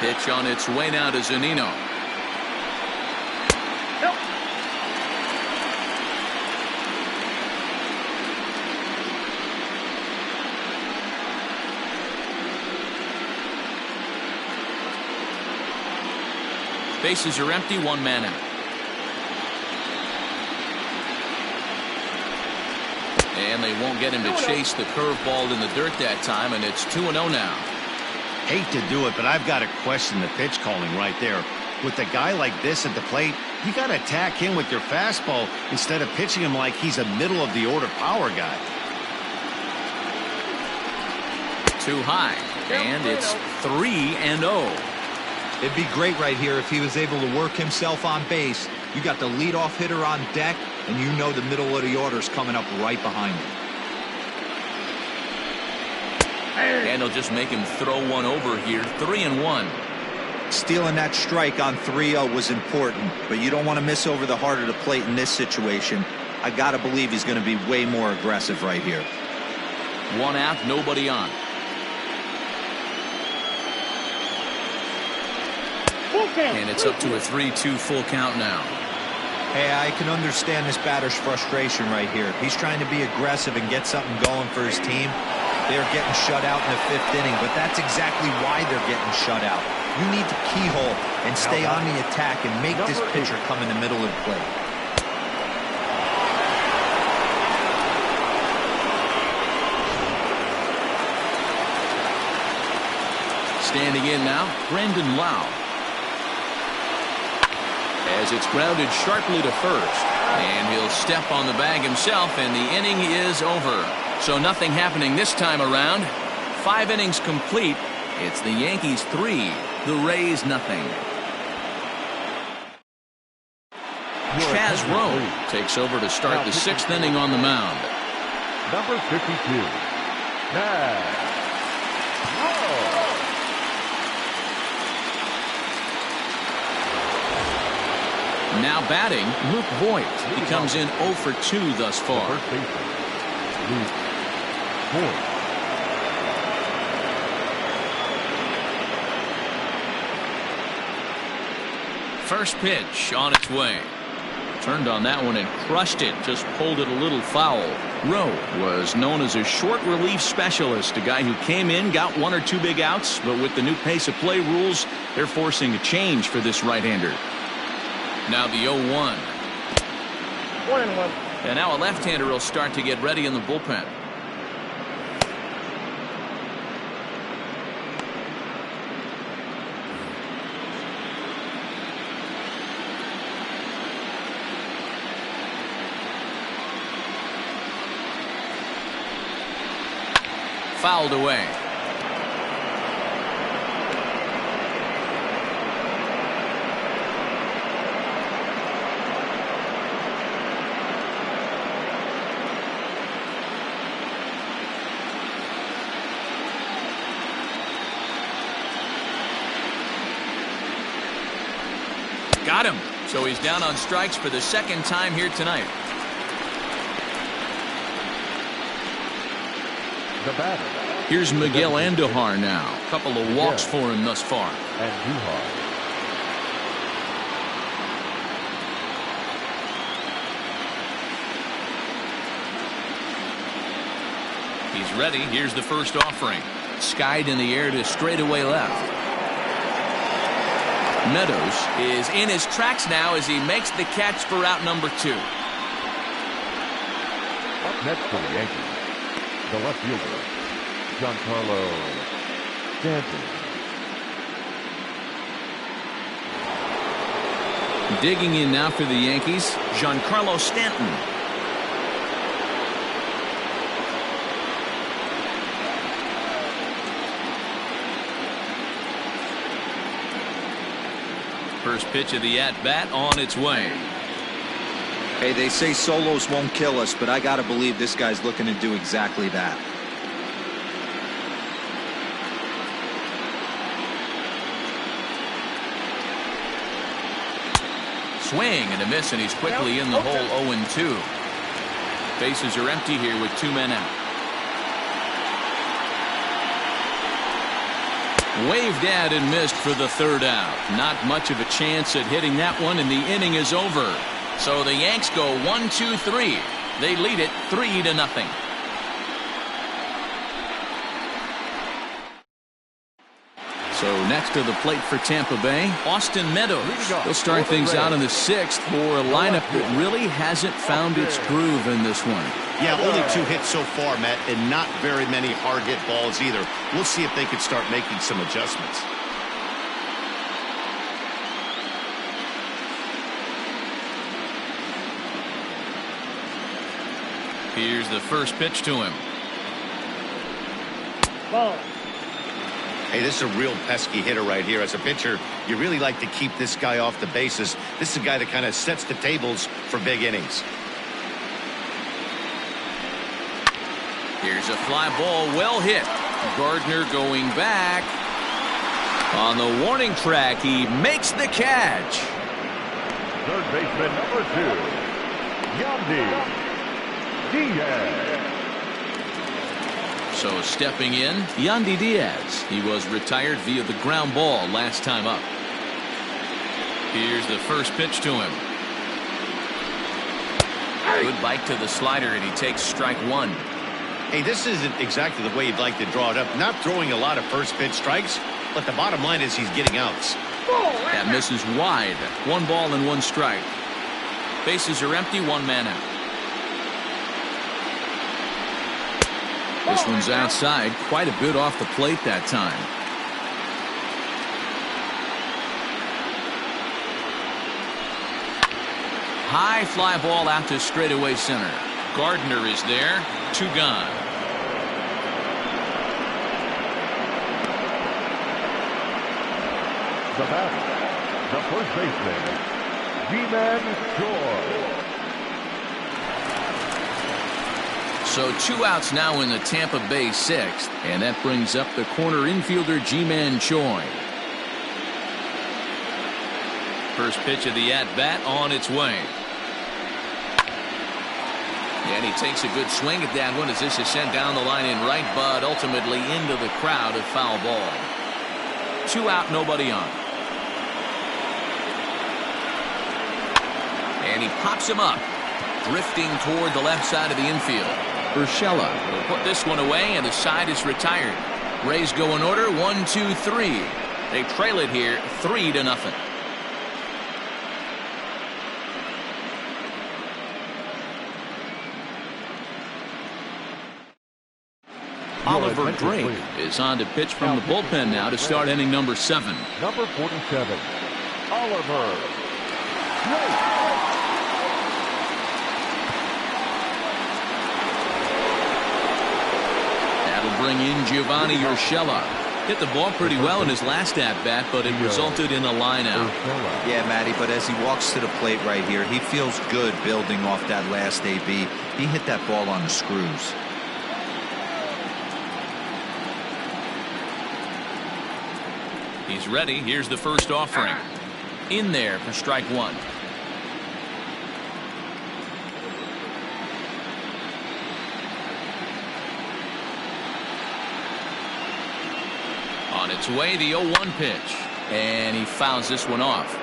A: Pitch on its way now to Zunino. Bases are empty, one man out. And they won't get him to chase the curveball in the dirt that time, and it's 2-0 now.
B: Hate to do it, but I've got to question the pitch calling right there. With a guy like this at the plate, you got to attack him with your fastball instead of pitching him like he's a middle-of-the-order power guy.
A: Too high, and it's 3-0.
D: It'd be great right here if he was able to work himself on base. You got the leadoff hitter on deck, and you know the middle of the order is coming up right behind him.
A: And he'll just make him throw one over here. 3-1.
D: Stealing that strike on 3-0 was important, but you don't want to miss over the heart of the plate in this situation. I got to believe he's going to be way more aggressive right here.
A: One out, nobody on. And it's up to a 3-2 full count now.
D: Hey, I can understand this batter's frustration right here. He's trying to be aggressive and get something going for his team. They're getting shut out in the 5th inning, but that's exactly why they're getting shut out. You need to keyhole and stay on the attack and make this pitcher come in the middle of the plate.
A: Standing in now, Brendan Lau. As it's grounded sharply to first. And he'll step on the bag himself, and the inning is over. So nothing happening this time around. 5 innings complete. It's the Yankees 3, the Rays nothing. Chaz Rowe takes over to start the 6th inning on the mound.
C: Number 52, Chaz Rowe.
A: Now batting, Luke Voigt. He comes in 0 for 2 thus far.
C: First baseman, Luke Voigt.
A: First pitch on its way. Turned on that one and crushed it. Just pulled it a little foul. Rowe was known as a short relief specialist, a guy who came in, got 1 or 2 big outs, but with the new pace of play rules, they're forcing a change for this right-hander. Now the 0-1.
E: 1-1.
A: And now a left-hander will start to get ready in the bullpen. Fouled away. Got him. So he's down on strikes for the 2nd time here tonight.
C: The batter.
A: Here's Miguel Andujar now. A couple of walks for him thus far.
C: Andujar.
A: He's ready. Here's the first offering. Skied in the air to straightaway left. Meadows is in his tracks now as he makes the catch for out number 2.
C: Up next for the Yankees, the left fielder, Giancarlo Stanton.
A: Digging in now for the Yankees, Giancarlo Stanton. First pitch of the at-bat on its way.
D: Hey, they say solos won't kill us, but I got to believe this guy's looking to do exactly that.
A: Swing and a miss, and he's quickly in the hole. 0-2. Bases are empty here with 2 men out. Waved at and missed for the 3rd out. Not much of a chance at hitting that one, and the inning is over. So the Yanks go 1-2-3. They lead it 3-0. So next to the plate for Tampa Bay, Austin Meadows. He'll start things out in the 6th for a lineup that really hasn't found its groove in this one.
B: Yeah, only 2 hits so far, Matt, and not very many hard hit balls either. We'll see if they can start making some adjustments.
A: Here's the first pitch to him.
E: Ball.
B: Hey, this is a real pesky hitter right here. As a pitcher, you really like to keep this guy off the bases. This is a guy that kind of sets the tables for big innings.
A: Here's a fly ball, well hit. Gardner going back. On the warning track, he makes the catch.
C: Third baseman number 2, Yandy Diaz.
A: So stepping in, Yandy Diaz. He was retired via the ground ball last time up. Here's the first pitch to him. Good bite to the slider, and he takes strike 1.
B: Hey, this isn't exactly the way you'd like to draw it up. Not throwing a lot of first pitch strikes, but the bottom line is he's getting outs.
A: That misses wide. 1 ball and 1 strike. Bases are empty, 1 man out. This one's outside, quite a bit off the plate that time. High fly ball out to straightaway center. Gardner is there. 2 gone.
C: The batter, the first baseman, G-Man Joy.
A: So 2 outs now in the Tampa Bay 6th, and that brings up the corner infielder G-Man Choi. First pitch of the at-bat on its way. And he takes a good swing at that one as this is sent down the line in right, but ultimately into the crowd, a foul ball. 2 out, nobody on. And he pops him up, drifting toward the left side of the infield. Urshela will put this one away, and the side is retired. Rays go in order, 1, 2, 3. They trail it here 3-0. Oliver Drake is on to pitch from the bullpen now to start inning number 7.
C: Number 47, Oliver Drake.
A: That'll bring in Giovanni Urshela. Hit the ball pretty well in his last at-bat, but it resulted in a line out.
D: Yeah, Matty, but as he walks to the plate right here, he feels good building off that last AB. He hit that ball on the screws.
A: He's ready. Here's the first offering. In there for strike 1. On its way, the 0-1 pitch. And he fouls this one off.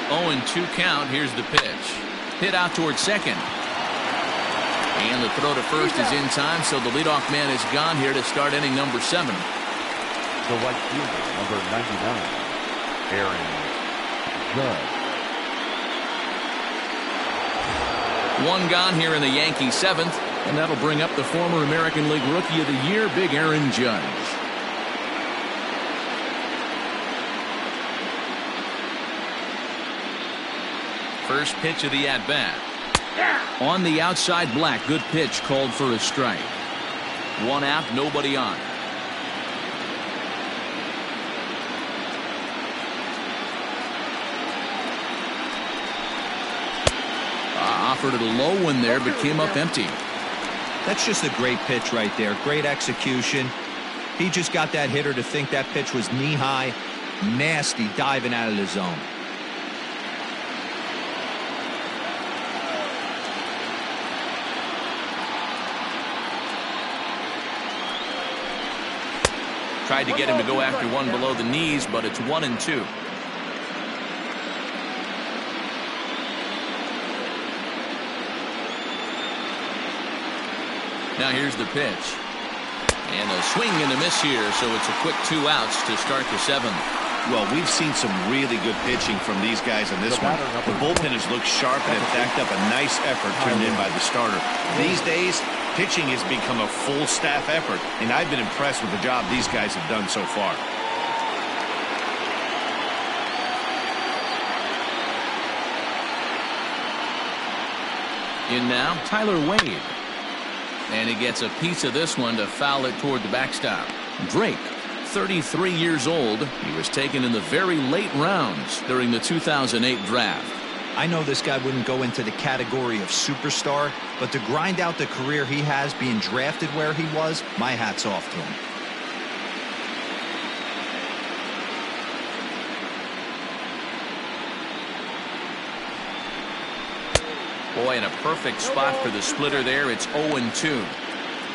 A: Oh, and 2 count. Here's the pitch. Hit out towards second. And the throw to first is in time, so the leadoff man is gone here to start inning number 7.
C: The right fielder, number 99, Aaron Judge.
A: 1 gone here in the Yankees 7th, and that'll bring up the former American League Rookie of the Year, Big Aaron Judge. First pitch of the at-bat. On the outside, Black. Good pitch, called for a strike. 1 out, nobody on. Offered it a low one there, but came up empty.
D: That's just a great pitch right there. Great execution. He just got that hitter to think that pitch was knee-high. Nasty diving out of the zone.
A: Tried to get him to go after one below the knees, but it's 1-2. Now here's the pitch. And a swing and a miss here, so it's a quick 2 outs to start the 7th.
B: Well, we've seen some really good pitching from these guys in this one. The bullpen has looked sharp and have backed up a nice effort turned in by the starter. These days, pitching has become a full staff effort, and I've been impressed with the job these guys have done so far.
A: In now, Tyler Wade. And he gets a piece of this one to foul it toward the backstop. Drake, 33 years old. He was taken in the very late rounds during the 2008 draft.
D: I know this guy wouldn't go into the category of superstar, but to grind out the career he has being drafted where he was, my hat's off to him.
A: Boy, in a perfect spot for the splitter there. It's 0-2.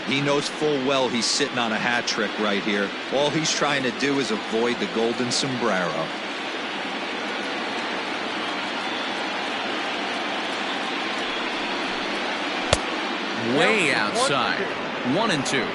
D: He knows full well he's sitting on a hat trick right here. All he's trying to do is avoid the golden sombrero.
A: Way outside. 1-2.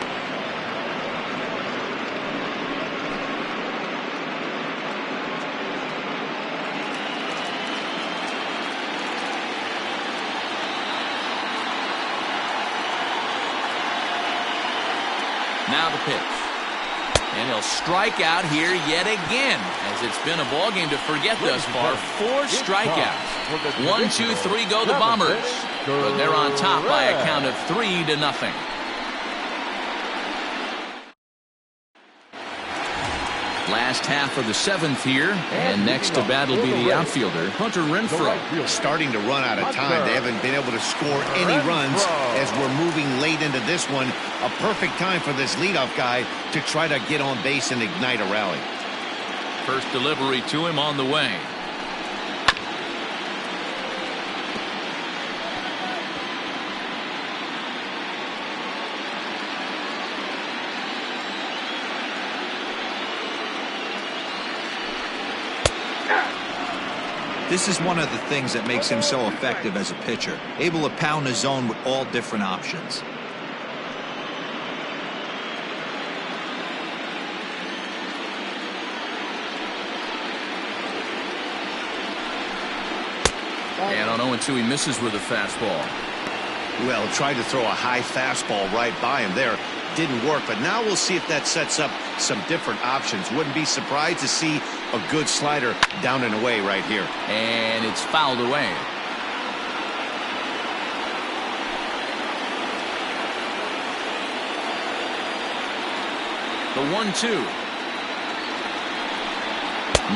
A: Now the pitch. And he'll strike out here yet again, as it's been a ball game to forget thus far. 4 strikeouts. 1, 2, 3 go the Bombers. But they're on top by a count of 3-0. Last half of the 7th here, and next to bat will be the outfielder, Hunter Renfroe.
B: Starting to run out of time. They haven't been able to score any runs as we're moving late into this one. A perfect time for this leadoff guy to try to get on base and ignite a rally.
A: First delivery to him on the way.
D: This is one of the things that makes him so effective as a pitcher, able to pound the zone with all different options.
A: And on 0-2, he misses with a fastball.
B: Well, tried to throw a high fastball right by him there. Didn't work, but now we'll see if that sets up some different options. Wouldn't be surprised to see a good slider down and away right here.
A: And it's fouled away. The 1-2.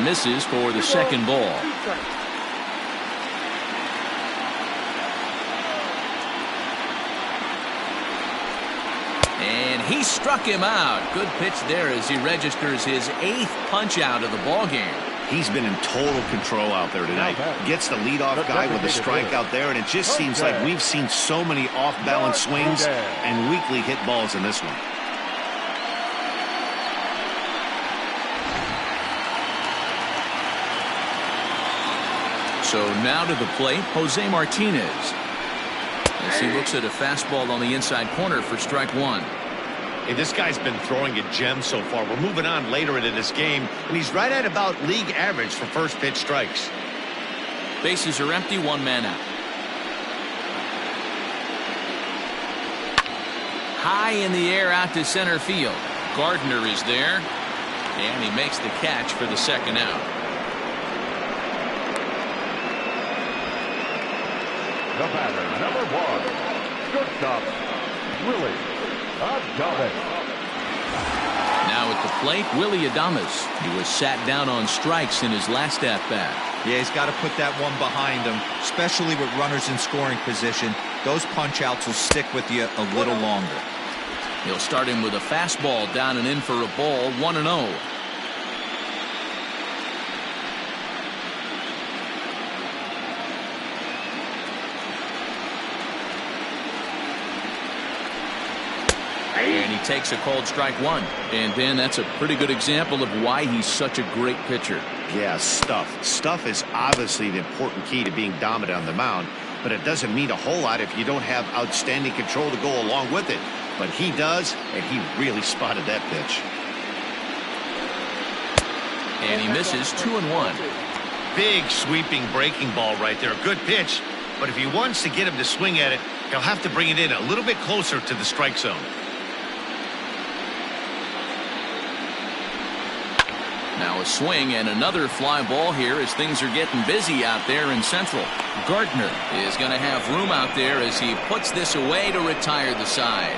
A: Misses for the second ball. And he struck him out. Good pitch there as he registers his 8th punch out of the ball game.
B: He's been in total control out there tonight. Gets the leadoff guy with a strikeout there, and it just seems like we've seen so many off-balance swings and weakly hit balls in this one.
A: So now to the plate, Jose Martinez. As he looks at a fastball on the inside corner for strike 1.
B: Hey, this guy's been throwing a gem so far. We're moving on later into this game, and he's right at about league average for first pitch strikes.
A: Bases are empty, 1 man out. High in the air out to center field. Gardner is there, and he makes the catch for the second out.
C: The batter, number 1, shortstop, Willie Adames.
A: Now at the plate, Willie Adames. He was sat down on strikes in his last at-bat.
D: Yeah, he's got to put that one behind him, especially with runners in scoring position. Those punch-outs will stick with you a little longer.
A: He'll start him with a fastball down and in for a ball, 1-0. And he takes a called strike 1. And Ben, that's a pretty good example of why he's such a great pitcher.
B: Yeah, stuff. Stuff is obviously the important key to being dominant on the mound, but it doesn't mean a whole lot if you don't have outstanding control to go along with it. but he does, and he really spotted that pitch.
A: And he misses 2-1.
B: Big sweeping breaking ball right there. Good pitch, but if he wants to get him to swing at it, he'll have to bring it in a little bit closer to the strike zone.
A: Now a swing and another fly ball here as things are getting busy out there in Central. Gardner is going to have room out there as he puts this away to retire the side.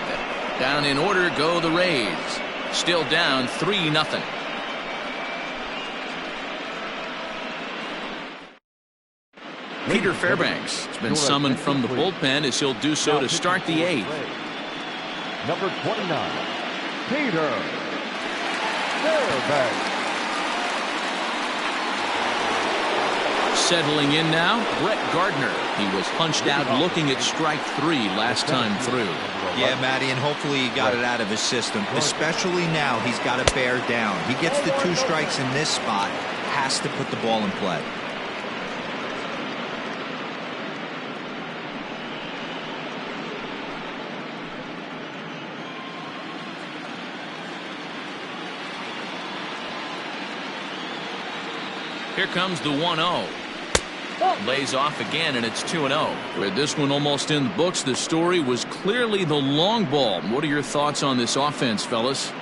A: Down in order go the Rays. Still down 3-0. Peter Fairbanks has been summoned from the bullpen as he'll do so to start the 8th.
C: Number 29, Peter Fairbanks.
A: Settling in now, Brett Gardner. He was punched out looking at strike 3 last time through.
D: Yeah, Matty, and hopefully he got it out of his system. Especially now, he's got to bear down. He gets the 2 strikes in this spot, has to put the ball in play.
A: Here comes the 1-0. Lays off again, and it's 2-0. With this one almost in the books, the story was clearly the long ball. What are your thoughts on this offense, fellas?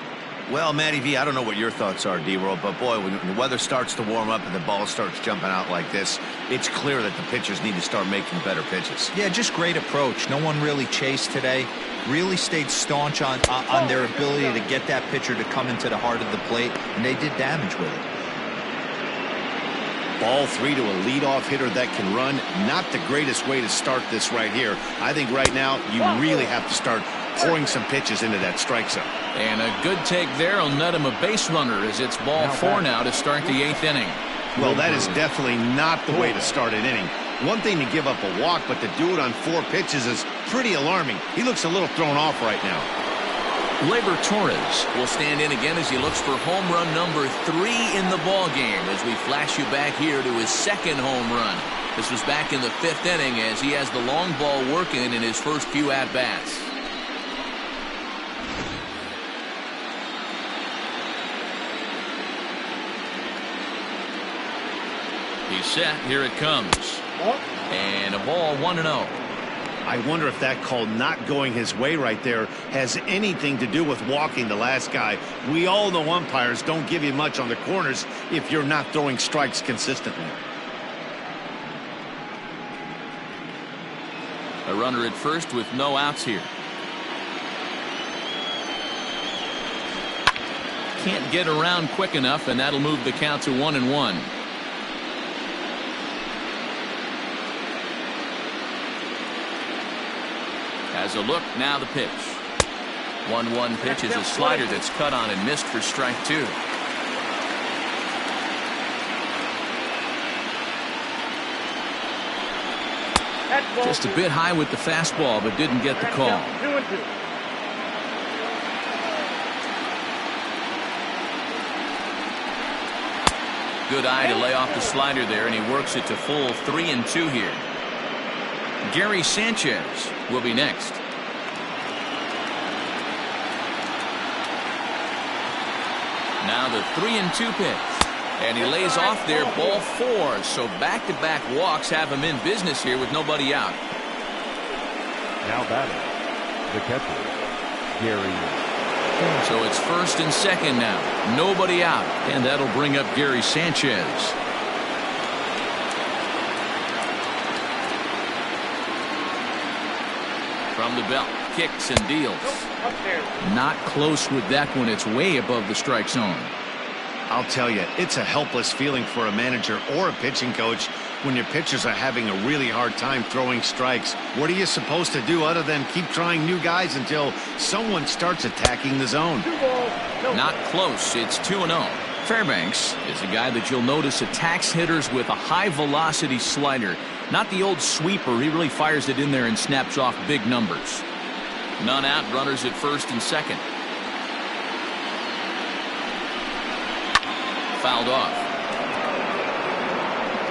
B: Well, Matty V, I don't know what your thoughts are, D-Roll, but boy, when the weather starts to warm up and the ball starts jumping out like this, it's clear that the pitchers need to start making better pitches.
D: Yeah, just great approach. No one really chased today. Really stayed staunch on their ability to get that pitcher to come into the heart of the plate, and they did damage with it.
B: Ball 3 to a leadoff hitter that can run. Not the greatest way to start this right here. I think right now you really have to start pouring some pitches into that strike zone.
A: And a good take there will net him a base runner as it's ball 4 now to start the 8th inning.
B: Well, that is definitely not the way to start an inning. One thing to give up a walk, but to do it on 4 pitches is pretty alarming. He looks a little thrown off right now.
A: Gleyber Torres will stand in again as he looks for home run number 3 in the ball game as we flash you back here to his 2nd home run. This was back in the 5th inning as he has the long ball working in his first few at-bats. He's set. Here it comes. And a ball 1-0.
B: I wonder if that call not going his way right there has anything to do with walking the last guy. We all know umpires don't give you much on the corners if you're not throwing strikes consistently.
A: A runner at first with no outs here. Can't get around quick enough, and that'll move the count to 1-1. Has a look, now the pitch. 1-1 pitch is a slider that's cut on and missed for strike 2. Just a bit high with the fastball, but didn't get the call.
E: 2-2.
A: Good eye to lay off the slider there, and he works it to full 3-2 here. Gary Sanchez will be next. Now the 3-2 pitch. And he lays off there, ball 4. So back-to-back walks have him in business here with nobody out.
C: Now batting, the catcher, Gary.
A: So it's 1st and 2nd now. Nobody out. And that'll bring up Gary Sanchez. From the belt, kicks and deals. Not close with that one. It's way above the strike zone.
B: I'll tell you, it's a helpless feeling for a manager or a pitching coach when your pitchers are having a really hard time throwing strikes. What are you supposed to do other than keep trying new guys until someone starts attacking the zone?
A: Not close. It's 2-0. Fairbanks is a guy that you'll notice attacks hitters with a high-velocity slider. Not the old sweeper. He really fires it in there and snaps off big numbers. None out. Runners at 1st and 2nd. Fouled off.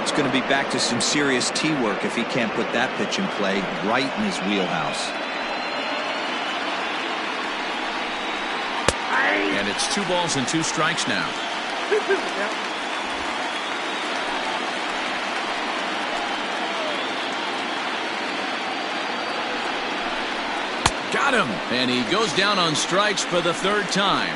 D: It's going to be back to some serious tee work if he can't put that pitch in play right in his wheelhouse.
A: And it's 2 balls and 2 strikes now. Got him. And he goes down on strikes for the 3rd time.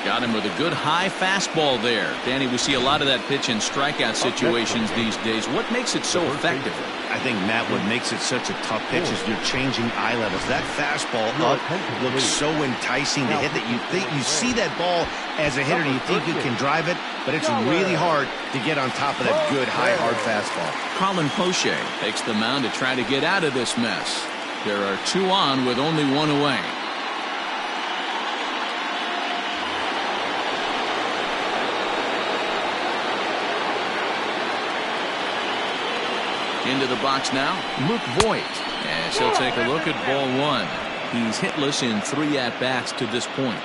A: Got him with a good high fastball there. Danny, we see a lot of that pitch in strikeout situations these days. What makes it so effective?
B: I think, Matt, what makes it such a tough pitch is you're changing eye levels. That fastball up looks so enticing to hit that you see that ball as a hitter, you think you can drive it, but it's really hard to get on top of that good, high, hard fastball.
A: Colin Poche takes the mound to try to get out of this mess. There are 2 on with only 1 away. Into the box now, Luke Voigt, as he'll take a look at ball 1. He's hitless in 3 at-bats to this point.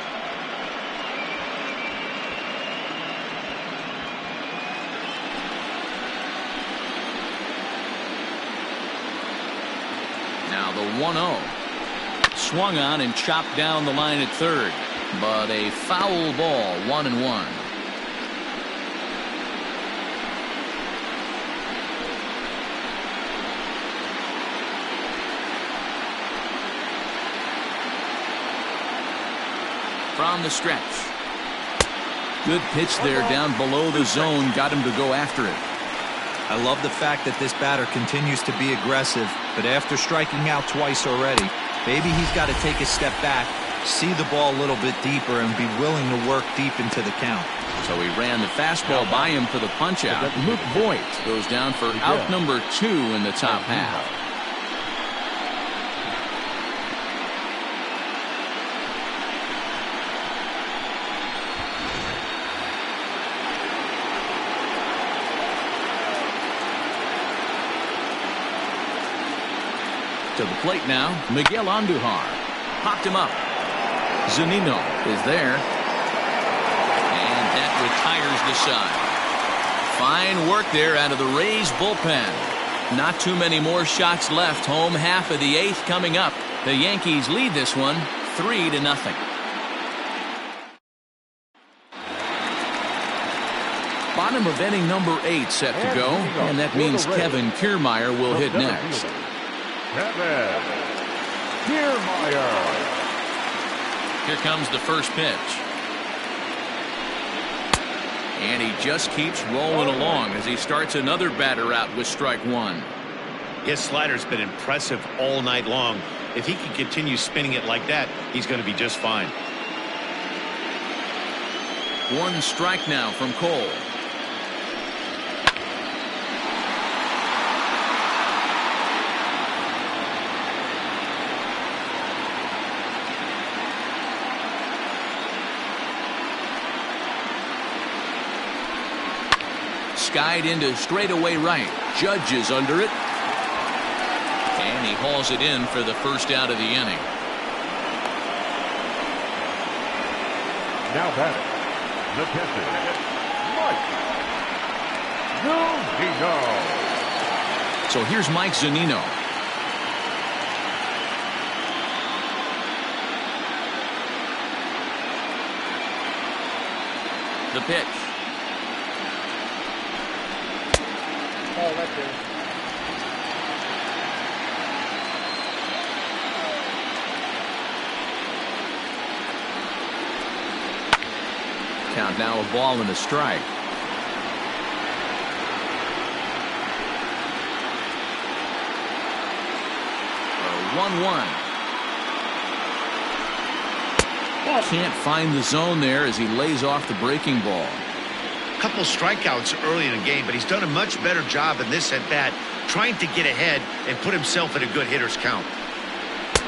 A: Now the 1-0. Swung on and chopped down the line at 3rd, but a foul ball, 1-1. From the stretch. Good pitch there down below the zone. Got him to go after it.
D: I love the fact that this batter continues to be aggressive, but after striking out twice already, maybe he's got to take a step back, see the ball a little bit deeper, and be willing to work deep into the count.
A: So he ran the fastball by him for the punch-out. Luke Voigt goes down for out number 2 in the top half. To the plate now, Miguel Andujar. Popped him up. Zunino is there. And that retires the side. Fine work there out of the Rays bullpen. Not too many more shots left. Home half of the 8th coming up. The Yankees lead this one 3-0. Bottom of inning number 8 set to go. And that means Kevin Kiermaier will hit next.
C: Kevin Kiermaier.
A: Here comes the first pitch. And he just keeps rolling along as he starts another batter out with strike 1.
B: His slider's been impressive all night long. If he can continue spinning it like that, he's going to be just fine.
A: 1 strike now from Cole. Skied into straightaway right. Judge is under it. And he hauls it in for the first out of the inning.
C: Now batting, the pitcher, Mike Zunino.
A: So here's Mike Zunino. The pitch.
E: Oh, that's it.
A: Count now, a ball and a strike. A 1-1. Can't find the zone there as he lays off the breaking ball.
B: Couple strikeouts early in the game, but he's done a much better job in this at-bat trying to get ahead and put himself in a good hitter's count.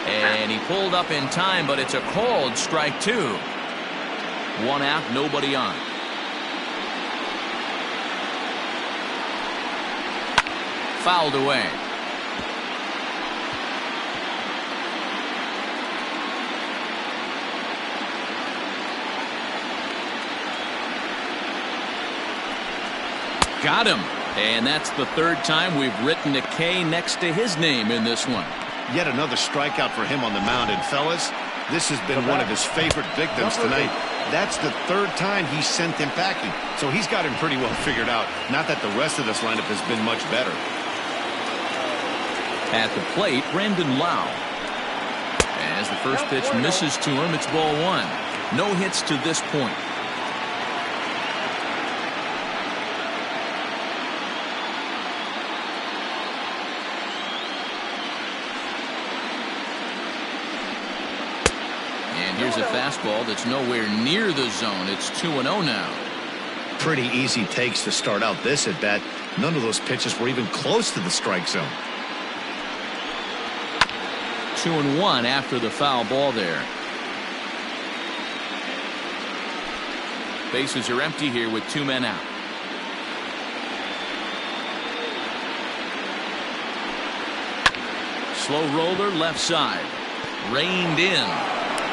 A: And he pulled up in time, but it's a called strike 2. 1 out, nobody on. Fouled away. Got him. And that's the 3rd time we've written a K next to his name in this one.
B: Yet another strikeout for him on the mound. And fellas, this has been one of his favorite victims tonight. That's the third time he sent him packing. So he's got him pretty well figured out. Not that the rest of this lineup has been much better.
A: At the plate, Brandon Lau. As the first pitch misses to him, it's ball one. No hits to this point. And here's a fastball that's nowhere near the zone. It's 2-0 now.
B: Pretty easy takes to start out this at bat. None of those pitches were even close to the strike zone.
A: 2-1 after the foul ball there. Bases are empty here with 2 men out. Slow roller left side. Reined in.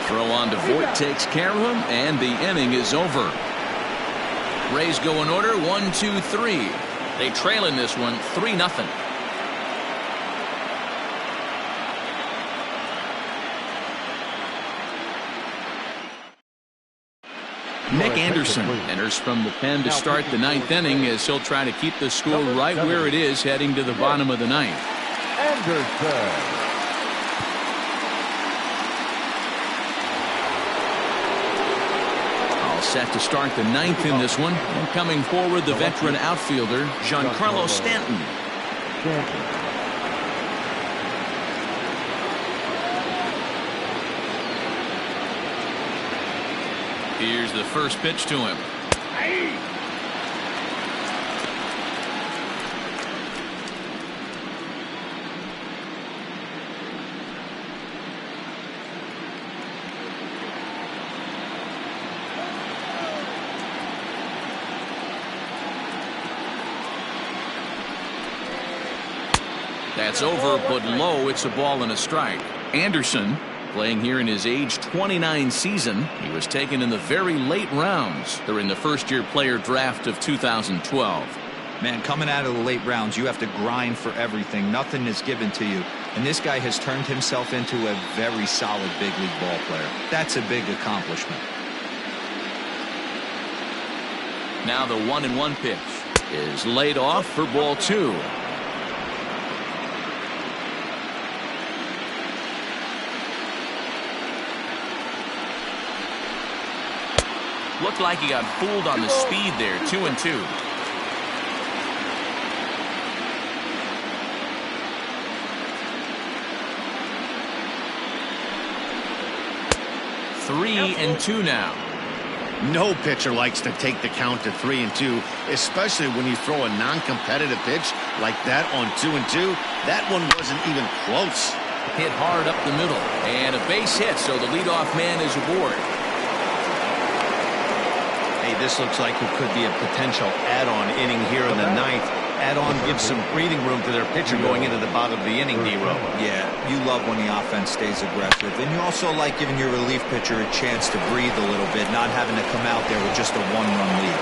A: Throw on to Voigt takes care of him, and the inning is over. Rays go in order 1-2-3. They trail in this one 3-0. Nick Anderson enters from the pen to start the 9th inning as he'll try to keep the score right where it is heading to the bottom of the 9th.
C: Anderson.
A: All set to start the 9th in this one. And coming forward, the veteran outfielder, Giancarlo Stanton. Here's the first pitch to him. That's over, but low. It's a ball and a strike. Anderson, playing here in his age 29 season, he was taken in the very late rounds during the first-year player draft of 2012.
D: Man, coming out of the late rounds, you have to grind for everything. Nothing is given to you. And this guy has turned himself into a very solid big league ball player. That's a big accomplishment.
A: Now the 1-1 pitch is laid off for ball 2. Looked like he got fooled on the speed there. 2-2. Three and 2 now.
B: No pitcher likes to take the count to 3-2, especially when you throw a non-competitive pitch like that on 2-2. That one wasn't even close.
A: Hit hard up the middle, and a base hit, so the leadoff man is aboard.
B: Hey, this looks like it could be a potential add-on inning here in the 9th. Add-on gives some breathing room to their pitcher going into the bottom of the inning, D-Row.
D: Yeah, you love when the offense stays aggressive. And you also like giving your relief pitcher a chance to breathe a little bit, not having to come out there with just a 1-run lead.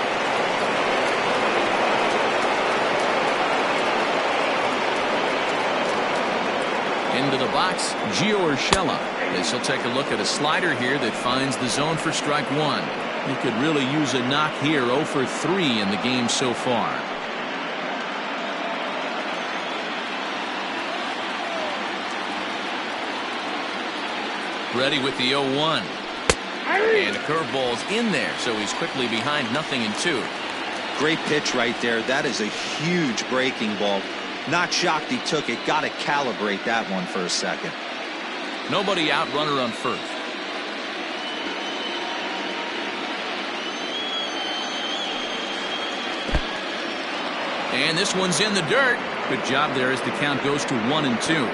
A: Into the box, Gio Urshela. As he'll take a look at a slider here that finds the zone for strike 1. He could really use a knock here. 0 for 3 in the game so far. Ready with the 0-1. And a curveball's in there, so he's quickly behind 0-2.
D: Great pitch right there. That is a huge breaking ball. Not shocked he took it. Got to calibrate that one for a second.
A: Nobody out, runner on first. And this one's in the dirt. Good job there as the count goes to 1-2.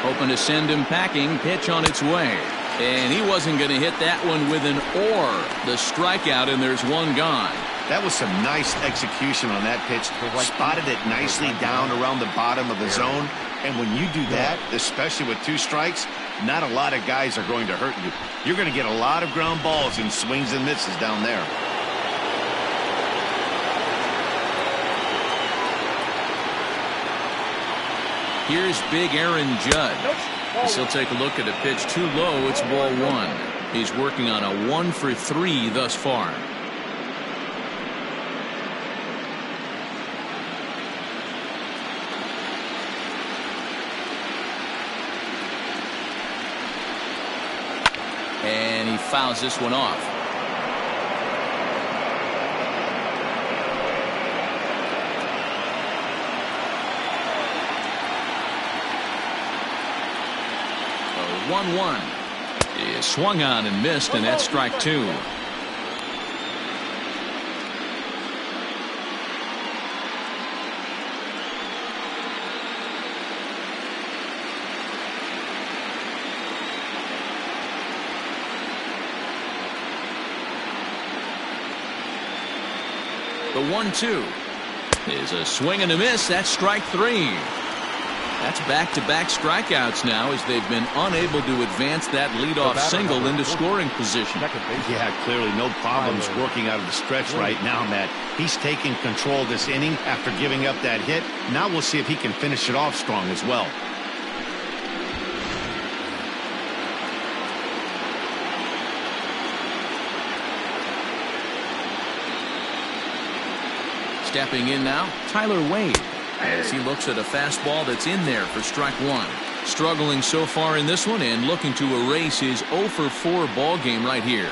A: Hoping to send him packing. Pitch on its way. And he wasn't going to hit that one with an or. The strikeout, and there's one gone.
B: That was some nice execution on that pitch. Spotted it nicely down around the bottom of the zone. And when you do that, especially with 2 strikes, not a lot of guys are going to hurt you. You're going to get a lot of ground balls and swings and misses down there.
A: Here's big Aaron Judge. As he'll take a look at a pitch too low. It's ball one. He's working on a 1 for 3 thus far. And he fouls this one off. So 1-1 is swung on and missed, and that's strike 2. The 1-2 is a swing and a miss. That's strike 3. That's back-to-back strikeouts now, as they've been unable to advance that leadoff single into scoring position.
B: Yeah, clearly no problems working out of the stretch right now, Matt. He's taking control of this inning after giving up that hit. Now we'll see if he can finish it off strong as well.
A: Stepping in now, Tyler Wade, as he looks at a fastball that's in there for strike 1. Struggling so far in this one and looking to erase his 0 for 4 ball game right here.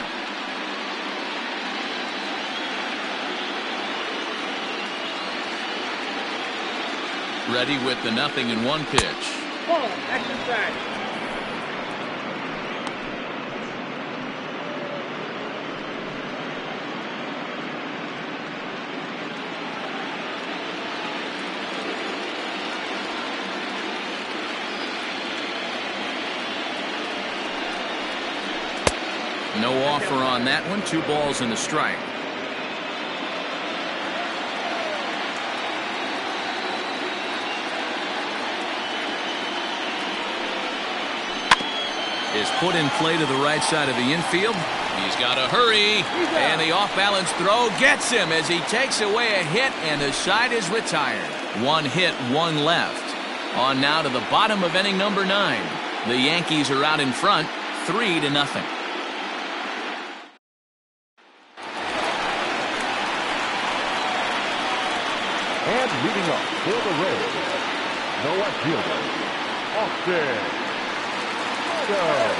A: Ready with the 0-1 pitch.
E: Ball, exercise.
A: No offer on that one. 2 balls and a strike. Is put in play to the right side of the infield. He's got to hurry. And the off-balance throw gets him as he takes away a hit, and the side is retired. 1 hit, 1 left. On now to the bottom of inning number 9. The Yankees are out in front, 3-0.
C: And leading up for the Rays, the left fielder, Austin Otto.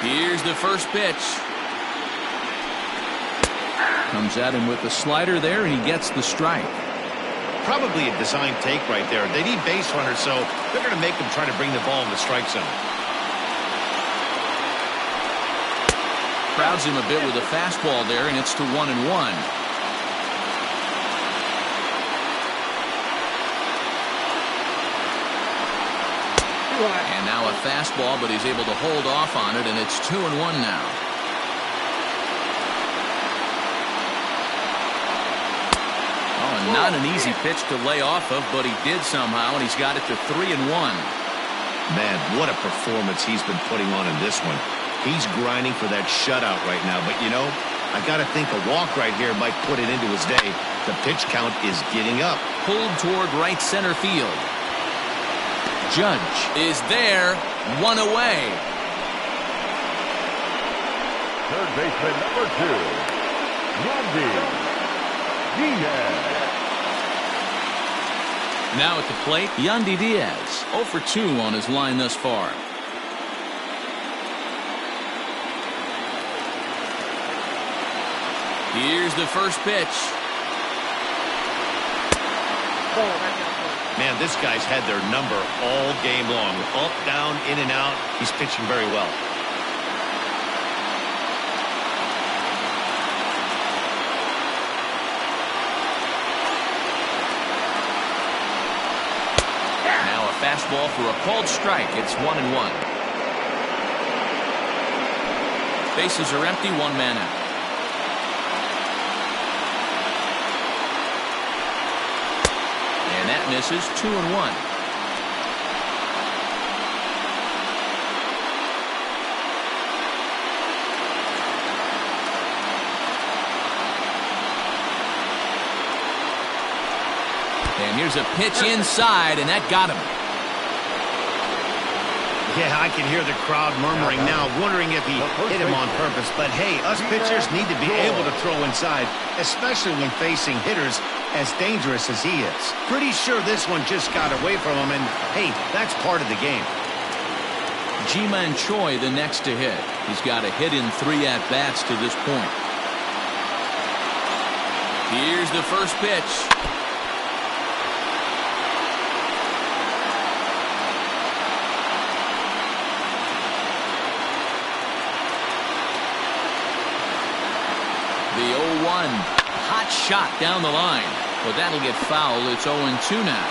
A: Here's the first pitch. Comes at him with the slider there, and he gets the strike.
B: Probably a design take right there. They need base runners, so they're going to make them try to bring the ball in the strike zone.
A: Crowds him a bit with a fastball there, and it's to 1-1. And now a fastball, but he's able to hold off on it, and it's 2-1 now. Not an easy pitch to lay off of, but he did somehow, and he's got it to 3-1.
B: Man, what a performance he's been putting on in this one. He's grinding for that shutout right now, but you know, I got to think a walk right here might put it into his day. The pitch count is getting up.
A: Pulled toward right center field. Judge is there, 1 away.
C: Third baseman number 2, Yandy Diaz.
A: Now at the plate, Yandy Diaz, 0 for 2 on his line thus far. Here's the first pitch.
B: Man, this guy's had their number all game long. Up, down, in and out. He's pitching very well.
A: Fastball for a called strike. It's 1-1. Bases are empty, 1 man out. And that misses. 2-1. And here's a pitch inside, and that got him.
B: Yeah, I can hear the crowd murmuring now, wondering if he hit him on purpose. But hey, us pitchers need to be able to throw inside, especially when facing hitters as dangerous as he is. Pretty sure this one just got away from him, and hey, that's part of the game.
A: Ji-Man Choi the next to hit. He's got a hit in 3 at-bats to this point. Here's the first pitch. The 0-1. Hot shot down the line. But that'll get foul. It's 0-2 now.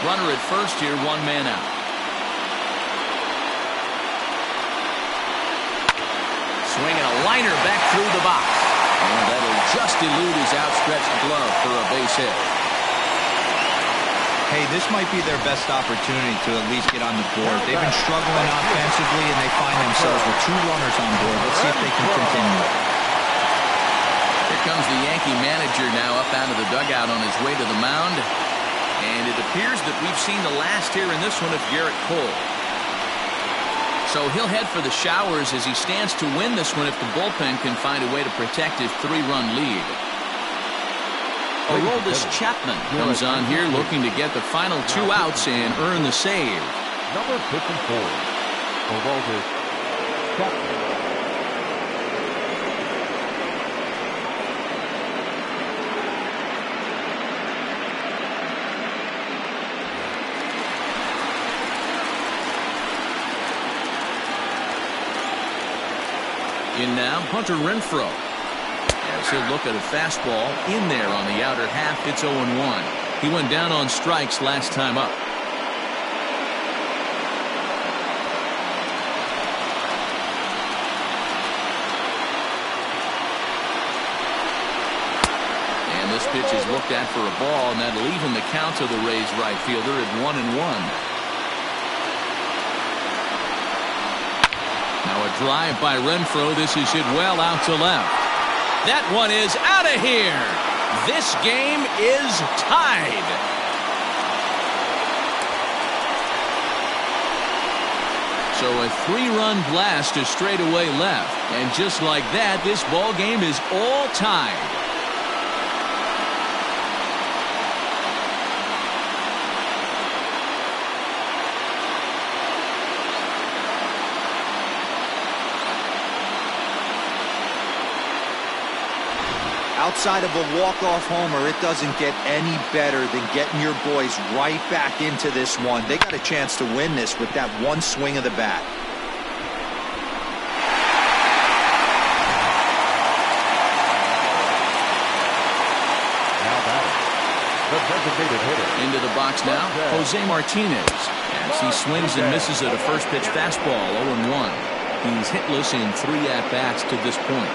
A: Runner at first here, 1 man out. Swinging a liner back through the box. And that'll just elude his outstretched glove for a base hit.
D: Hey, this might be their best opportunity to at least get on the board. They've been struggling offensively, and they find themselves with 2 runners on board. Let's see if they can continue.
A: Here comes the Yankee manager now up out of the dugout on his way to the mound. And it appears that we've seen the last here in this one of Garrett Cole. So he'll head for the showers as he stands to win this one if the bullpen can find a way to protect his 3-run lead. Aroldis Chapman comes on here looking to get the final 2 outs and earn the save.
C: Number 54, Aroldis Chapman.
A: In now, Hunter Renfroe. As he'll look at a fastball in there on the outer half. It's 0-1. He went down on strikes last time up. And this pitch is looked at for a ball, and that'll even the count to the Rays right fielder at 1-1. Now a drive by Renfroe. This is hit well out to left. That one is out of here. This game is tied. So a 3-run blast to straightaway left. And just like that, this ball game is all tied.
D: Outside of a walk-off homer, it doesn't get any better than getting your boys right back into this one. They got a chance to win this with that one swing of the bat.
C: Now batting, the designated hitter.
A: Into the box now, Jose Martinez. As he swings and misses at a first pitch fastball, 0-1. He's hitless in 3 at-bats to this point.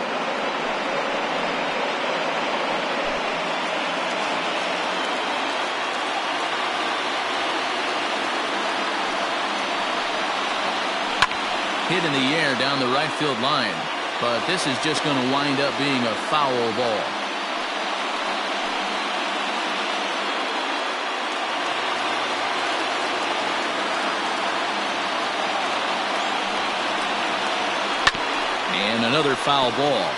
A: Hit in the air down the right field line, but this is just going to wind up being a foul ball. And another foul ball.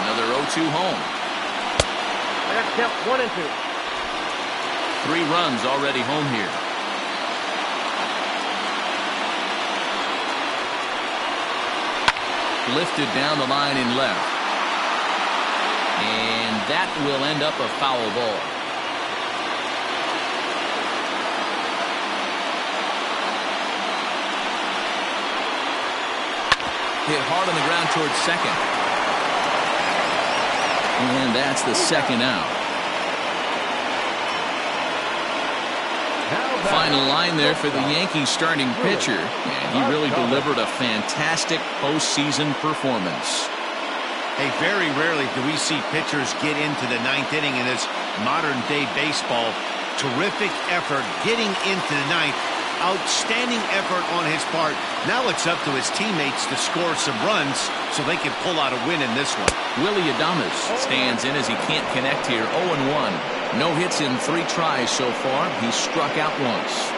A: Another 0-2 home.
E: I got to count 1 and 2.
A: 3 runs already home here. Lifted down the line in left. And that will end up a foul ball. Hit hard on the ground towards second. And that's the second out. Final line there for the Yankees starting pitcher. And he really delivered a fantastic postseason performance.
B: Hey, very rarely do we see pitchers get into the 9th inning in this modern-day baseball. Terrific effort getting into the 9th. Outstanding effort on his part. Now it's up to his teammates to score some runs so they can pull out a win in this one.
A: Willie Adames stands in as he can't connect here. 0-1. No hits in 3 tries so far. He's struck out once.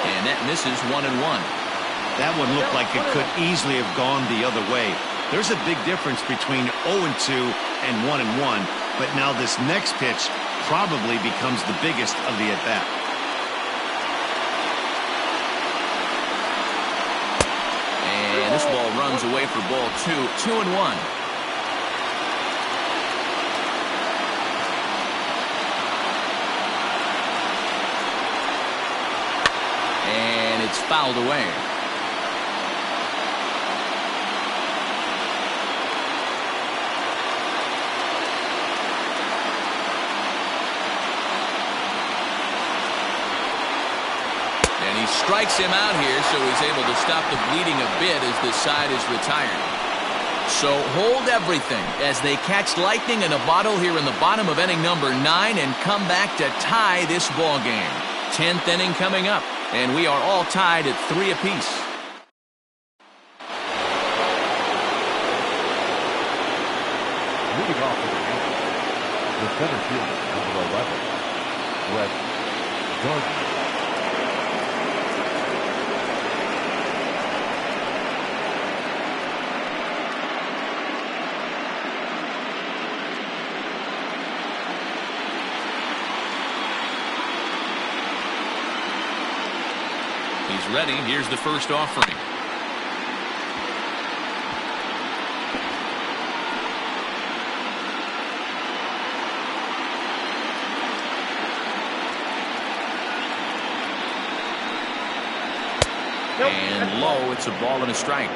A: And that misses 1-1.
B: That one looked like it could easily have gone the other way. There's a big difference between 0-2 and 1-1, but now this next pitch probably becomes the biggest of the at-bat.
A: And this ball runs away for ball 2. 2-1. And it's fouled away. And he strikes him out here, so he's able to stop the bleeding a bit as this side is retired. So hold everything as they catch lightning in a bottle here in the bottom of inning number 9 and come back to tie this ball game. 10th inning coming up, and we are all tied at 3 apiece.
C: Leading off for the Yankees, the center fielder, number 11, Brett Gardner.
A: He's ready. Here's the first offering. And low, it's a ball and a strike.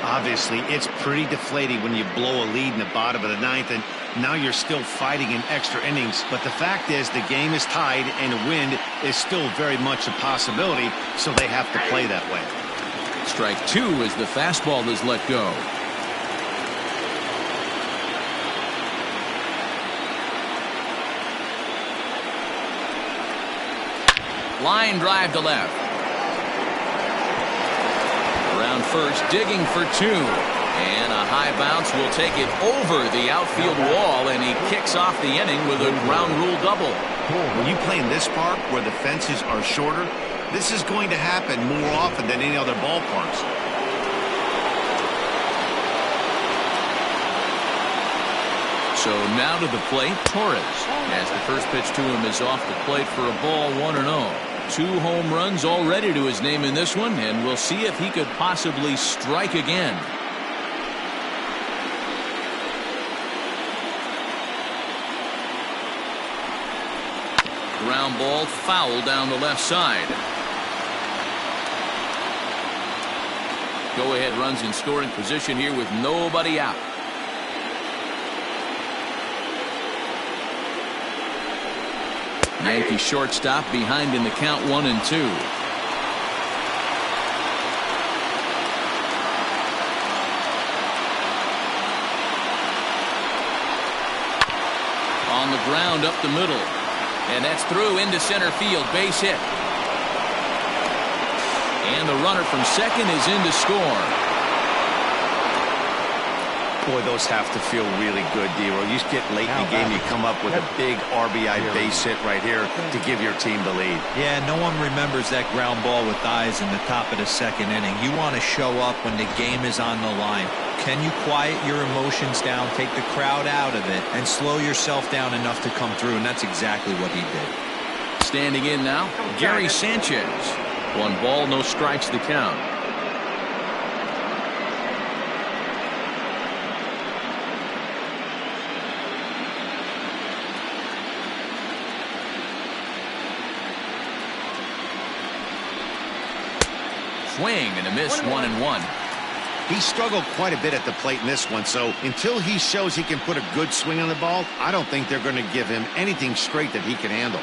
B: Obviously, it's pretty deflating when you blow a lead in the bottom of the 9th, and now you're still fighting in extra innings. But the fact is, the game is tied, and a win is still very much a possibility, so they have to play that way.
A: Strike 2 as the fastball is let go. Line drive to left. Around first, digging for 2. And a high bounce will take it over the outfield wall, and he kicks off the inning with a ground rule double.
B: When you play in this park where the fences are shorter, this is going to happen more often than any other ballparks.
A: So now to the plate, Torres, as the first pitch to him is off the plate for a ball, 1-0. 2 home runs already to his name in this one, and we'll see if he could possibly strike again. Ground ball foul down the left side. Go-ahead runs in scoring position here with nobody out. Yankee shortstop behind in the count 1-2. On the ground up the middle. And that's through into center field. Base hit. And the runner from second is in to score.
B: Boy, those have to feel really good, Dero. You get late in the game, you come up with a big RBI base hit right here to give your team the lead.
D: Yeah, no one remembers that ground ball with eyes in the top of the second inning. You want to show up when the game is on the line. Can you quiet your emotions down, take the crowd out of it, and slow yourself down enough to come through? And that's exactly what he did.
A: Standing in now, Gary Sanchez. 1 ball, no strikes the count. Swing and a miss, 1-1.
B: He struggled quite a bit at the plate in this one, so until he shows he can put a good swing on the ball, I don't think they're going to give him anything straight that he can handle.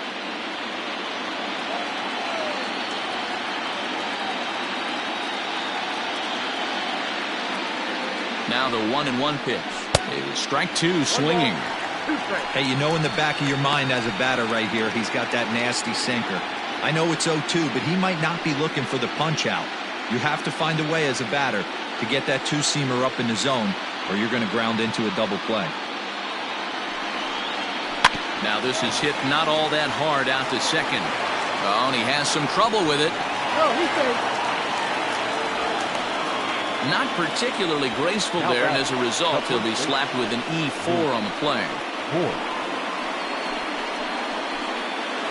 A: Now the 1-1 pitch. It was strike 2 swinging.
D: Hey, you know in the back of your mind as a batter right here, he's got that nasty sinker. I know it's 0-2, but he might not be looking for the punch out. You have to find a way as a batter to get that two-seamer up in the zone, or you're going to ground into a double play.
A: Now this is hit not all that hard out to second. Oh, and he has some trouble with it. Not particularly graceful there, and as a result, he'll be slapped with an E4 on the play.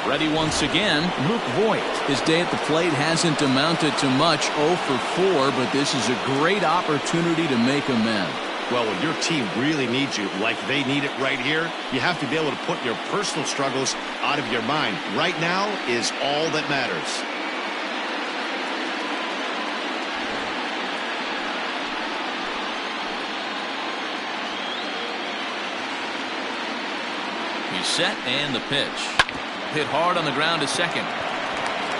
A: Ready once again, Luke Voigt. His day at the plate hasn't amounted to much, 0 for 4, but this is a great opportunity to make amends.
B: Well, when your team really needs you, like they need it right here, you have to be able to put your personal struggles out of your mind. Right now is all that matters.
A: He's set, and the pitch. Hit hard on the ground to second.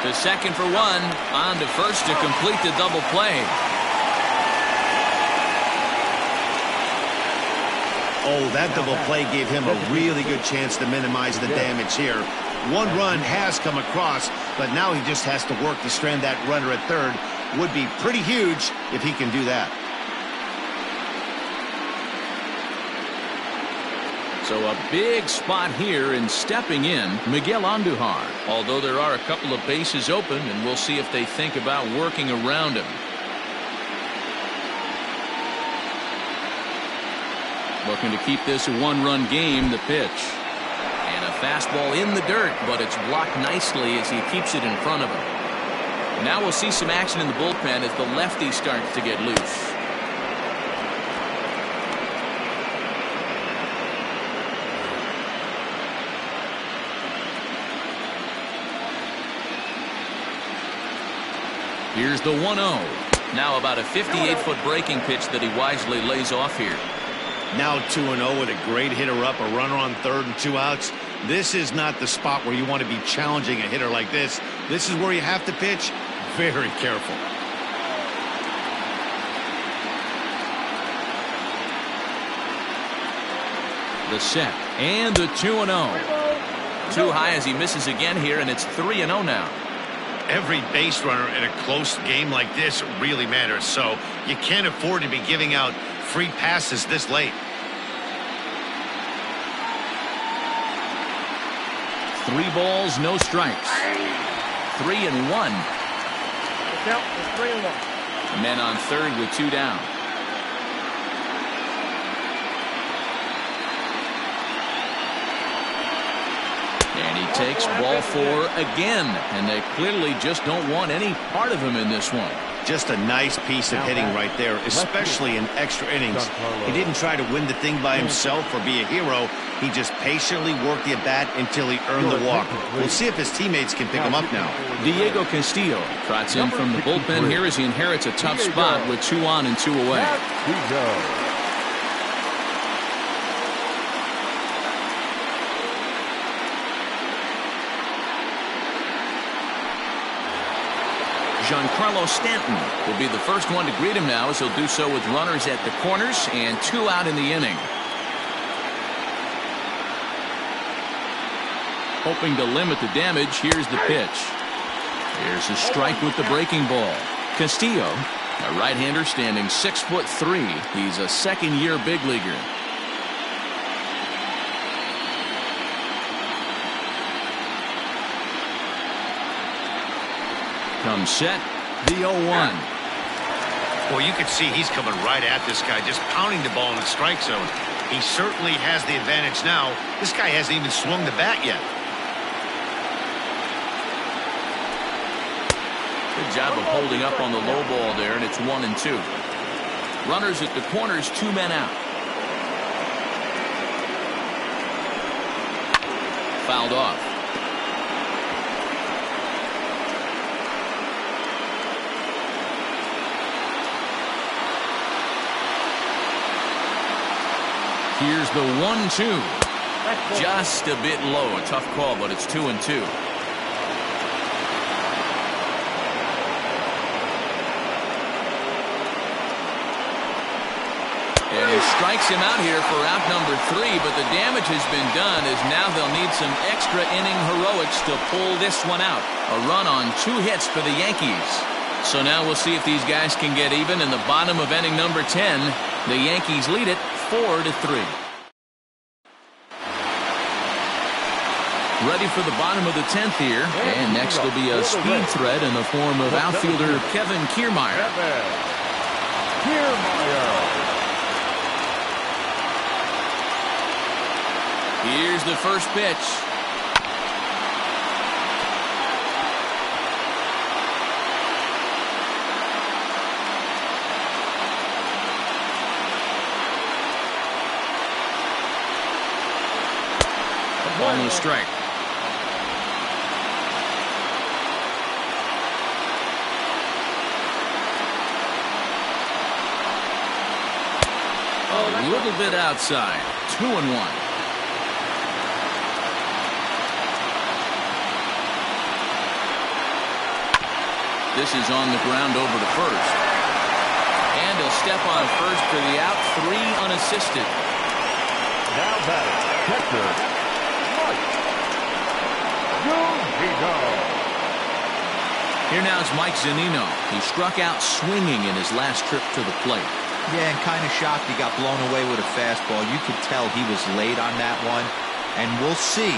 A: To second for 1. On to first to complete the double play.
B: Oh, that double play gave him a really good chance to minimize the damage here. 1 run has come across, but now he just has to work to strand that runner at third. Would be pretty huge if he can do that.
A: So a big spot here, and stepping in, Miguel Andujar. Although there are a couple of bases open, and we'll see if they think about working around him. Looking to keep this a 1-run game, the pitch. And a fastball in the dirt, but it's blocked nicely as he keeps it in front of him. Now we'll see some action in the bullpen as the lefty starts to get loose. Here's the 1-0. Now about a 58-foot breaking pitch that he wisely lays off here.
B: Now 2-0 with a great hitter up, a runner on third and 2 outs. This is not the spot where you want to be challenging a hitter like this. This is where you have to pitch very careful.
A: The set and the 2-0. Too high as he misses again here, and it's 3-0 now.
B: Every base runner in a close game like this really matters, so you can't afford to be giving out free passes this late.
A: 3 balls, no strikes. 3-1.
E: The count is 3-1.
A: Men on third with 2 down. And he takes ball 4 again, and they clearly just don't want any part of him in this one.
B: Just a nice piece of hitting right there, especially in extra innings. He didn't try to win the thing by himself or be a hero. He just patiently worked the at-bat until he earned the walk. We'll see if his teammates can pick him up now.
A: Diego Castillo trots in from the bullpen here as he inherits a tough spot with 2 on and 2 away. Giancarlo Stanton will be the first one to greet him now, as he'll do so with runners at the corners and 2 out in the inning. Hoping to limit the damage, here's the pitch. Here's a strike with the breaking ball. Castillo, a right-hander standing 6'3". He's a second-year big leaguer. Comes set, the 0-1.
B: Well, you can see he's coming right at this guy, just pounding the ball in the strike zone. He certainly has the advantage now. This guy hasn't even swung the bat yet.
A: Good job of holding up on the low ball there, and it's 1-2. Runners at the corners, 2 men out. Fouled off. Here's the 1-2. Just a bit low. A tough call, but it's 2-2. strikes him out here for out number 3, but the damage has been done as now they'll need some extra inning heroics to pull this one out. A run on 2 hits for the Yankees. So now we'll see if these guys can get even in the bottom of inning number 10. The Yankees lead it 4-3. Ready for the bottom of the 10th here. And next will be a speed threat in the form of outfielder Kevin Kiermaier. Here's the first pitch. On the strike. A little bit outside. 2-1. This is on the ground over to first. And he'll step on first for the out. 3 unassisted.
C: Now batting, catcher, Mike.
A: Here now is Mike Zunino. He struck out swinging in his last trip to the plate.
D: Yeah, and kind of shocked he got blown away with a fastball. You could tell he was late on that one. And we'll see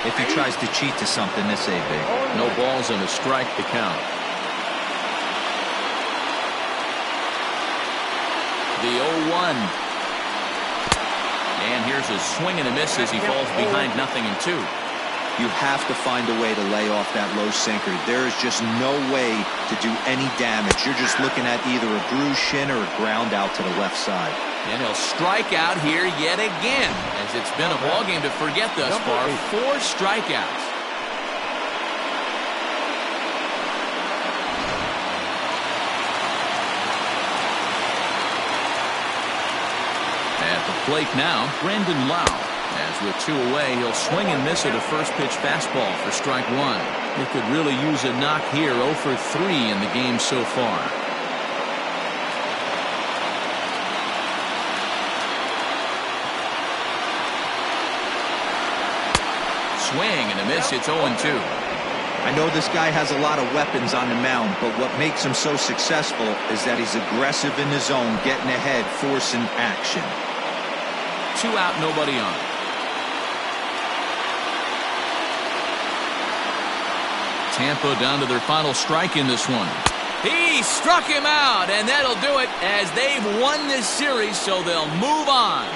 D: if he tries to cheat to something this AB.
A: No balls and a strike to count. The 0-1. And here's a swing and a miss as he falls behind 0-2.
D: You have to find a way to lay off that low sinker. There is just no way to do any damage. You're just looking at either a bruised shin or a ground out to the left side.
A: And he'll strike out here yet again, as it's been a ballgame to forget thus far. 4 strikeouts. At the plate now, Brandon Lau. As with 2 away, he'll swing and miss at a first pitch fastball for strike 1. He could really use a knock here. 0 for 3 in the game so far. Swing and a miss. It's 0-2.
D: I know this guy has a lot of weapons on the mound, but what makes him so successful is that he's aggressive in the zone, getting ahead, forcing action.
A: 2 out, nobody on. Tampa down to their final strike in this one. He struck him out, and that'll do it as they've won this series, so they'll move on.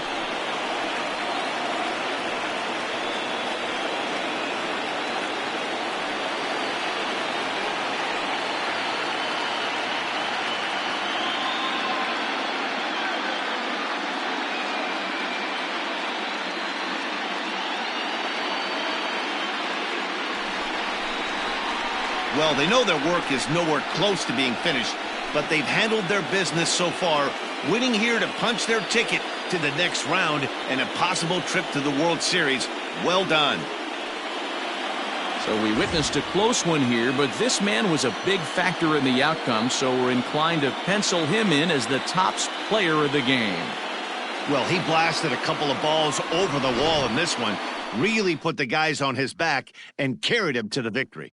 B: Well, they know their work is nowhere close to being finished, but they've handled their business so far, winning here to punch their ticket to the next round and a possible trip to the World Series. Well done.
A: So we witnessed a close one here, but this man was a big factor in the outcome, so we're inclined to pencil him in as the top player of the game.
B: Well, he blasted a couple of balls over the wall in this one, really put the guys on his back and carried him to the victory.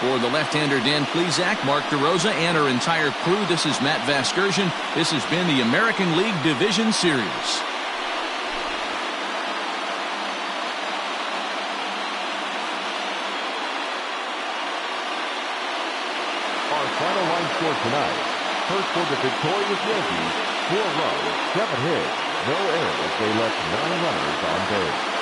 A: For the left-hander Dan Plesac, Mark DeRosa, and our entire crew, this is Matt Vasgersian. This has been the American League Division Series.
C: Our final line score tonight. First for the victorious Yankees, 4 runs, 7 hits, no errors. They left 9 runners on base.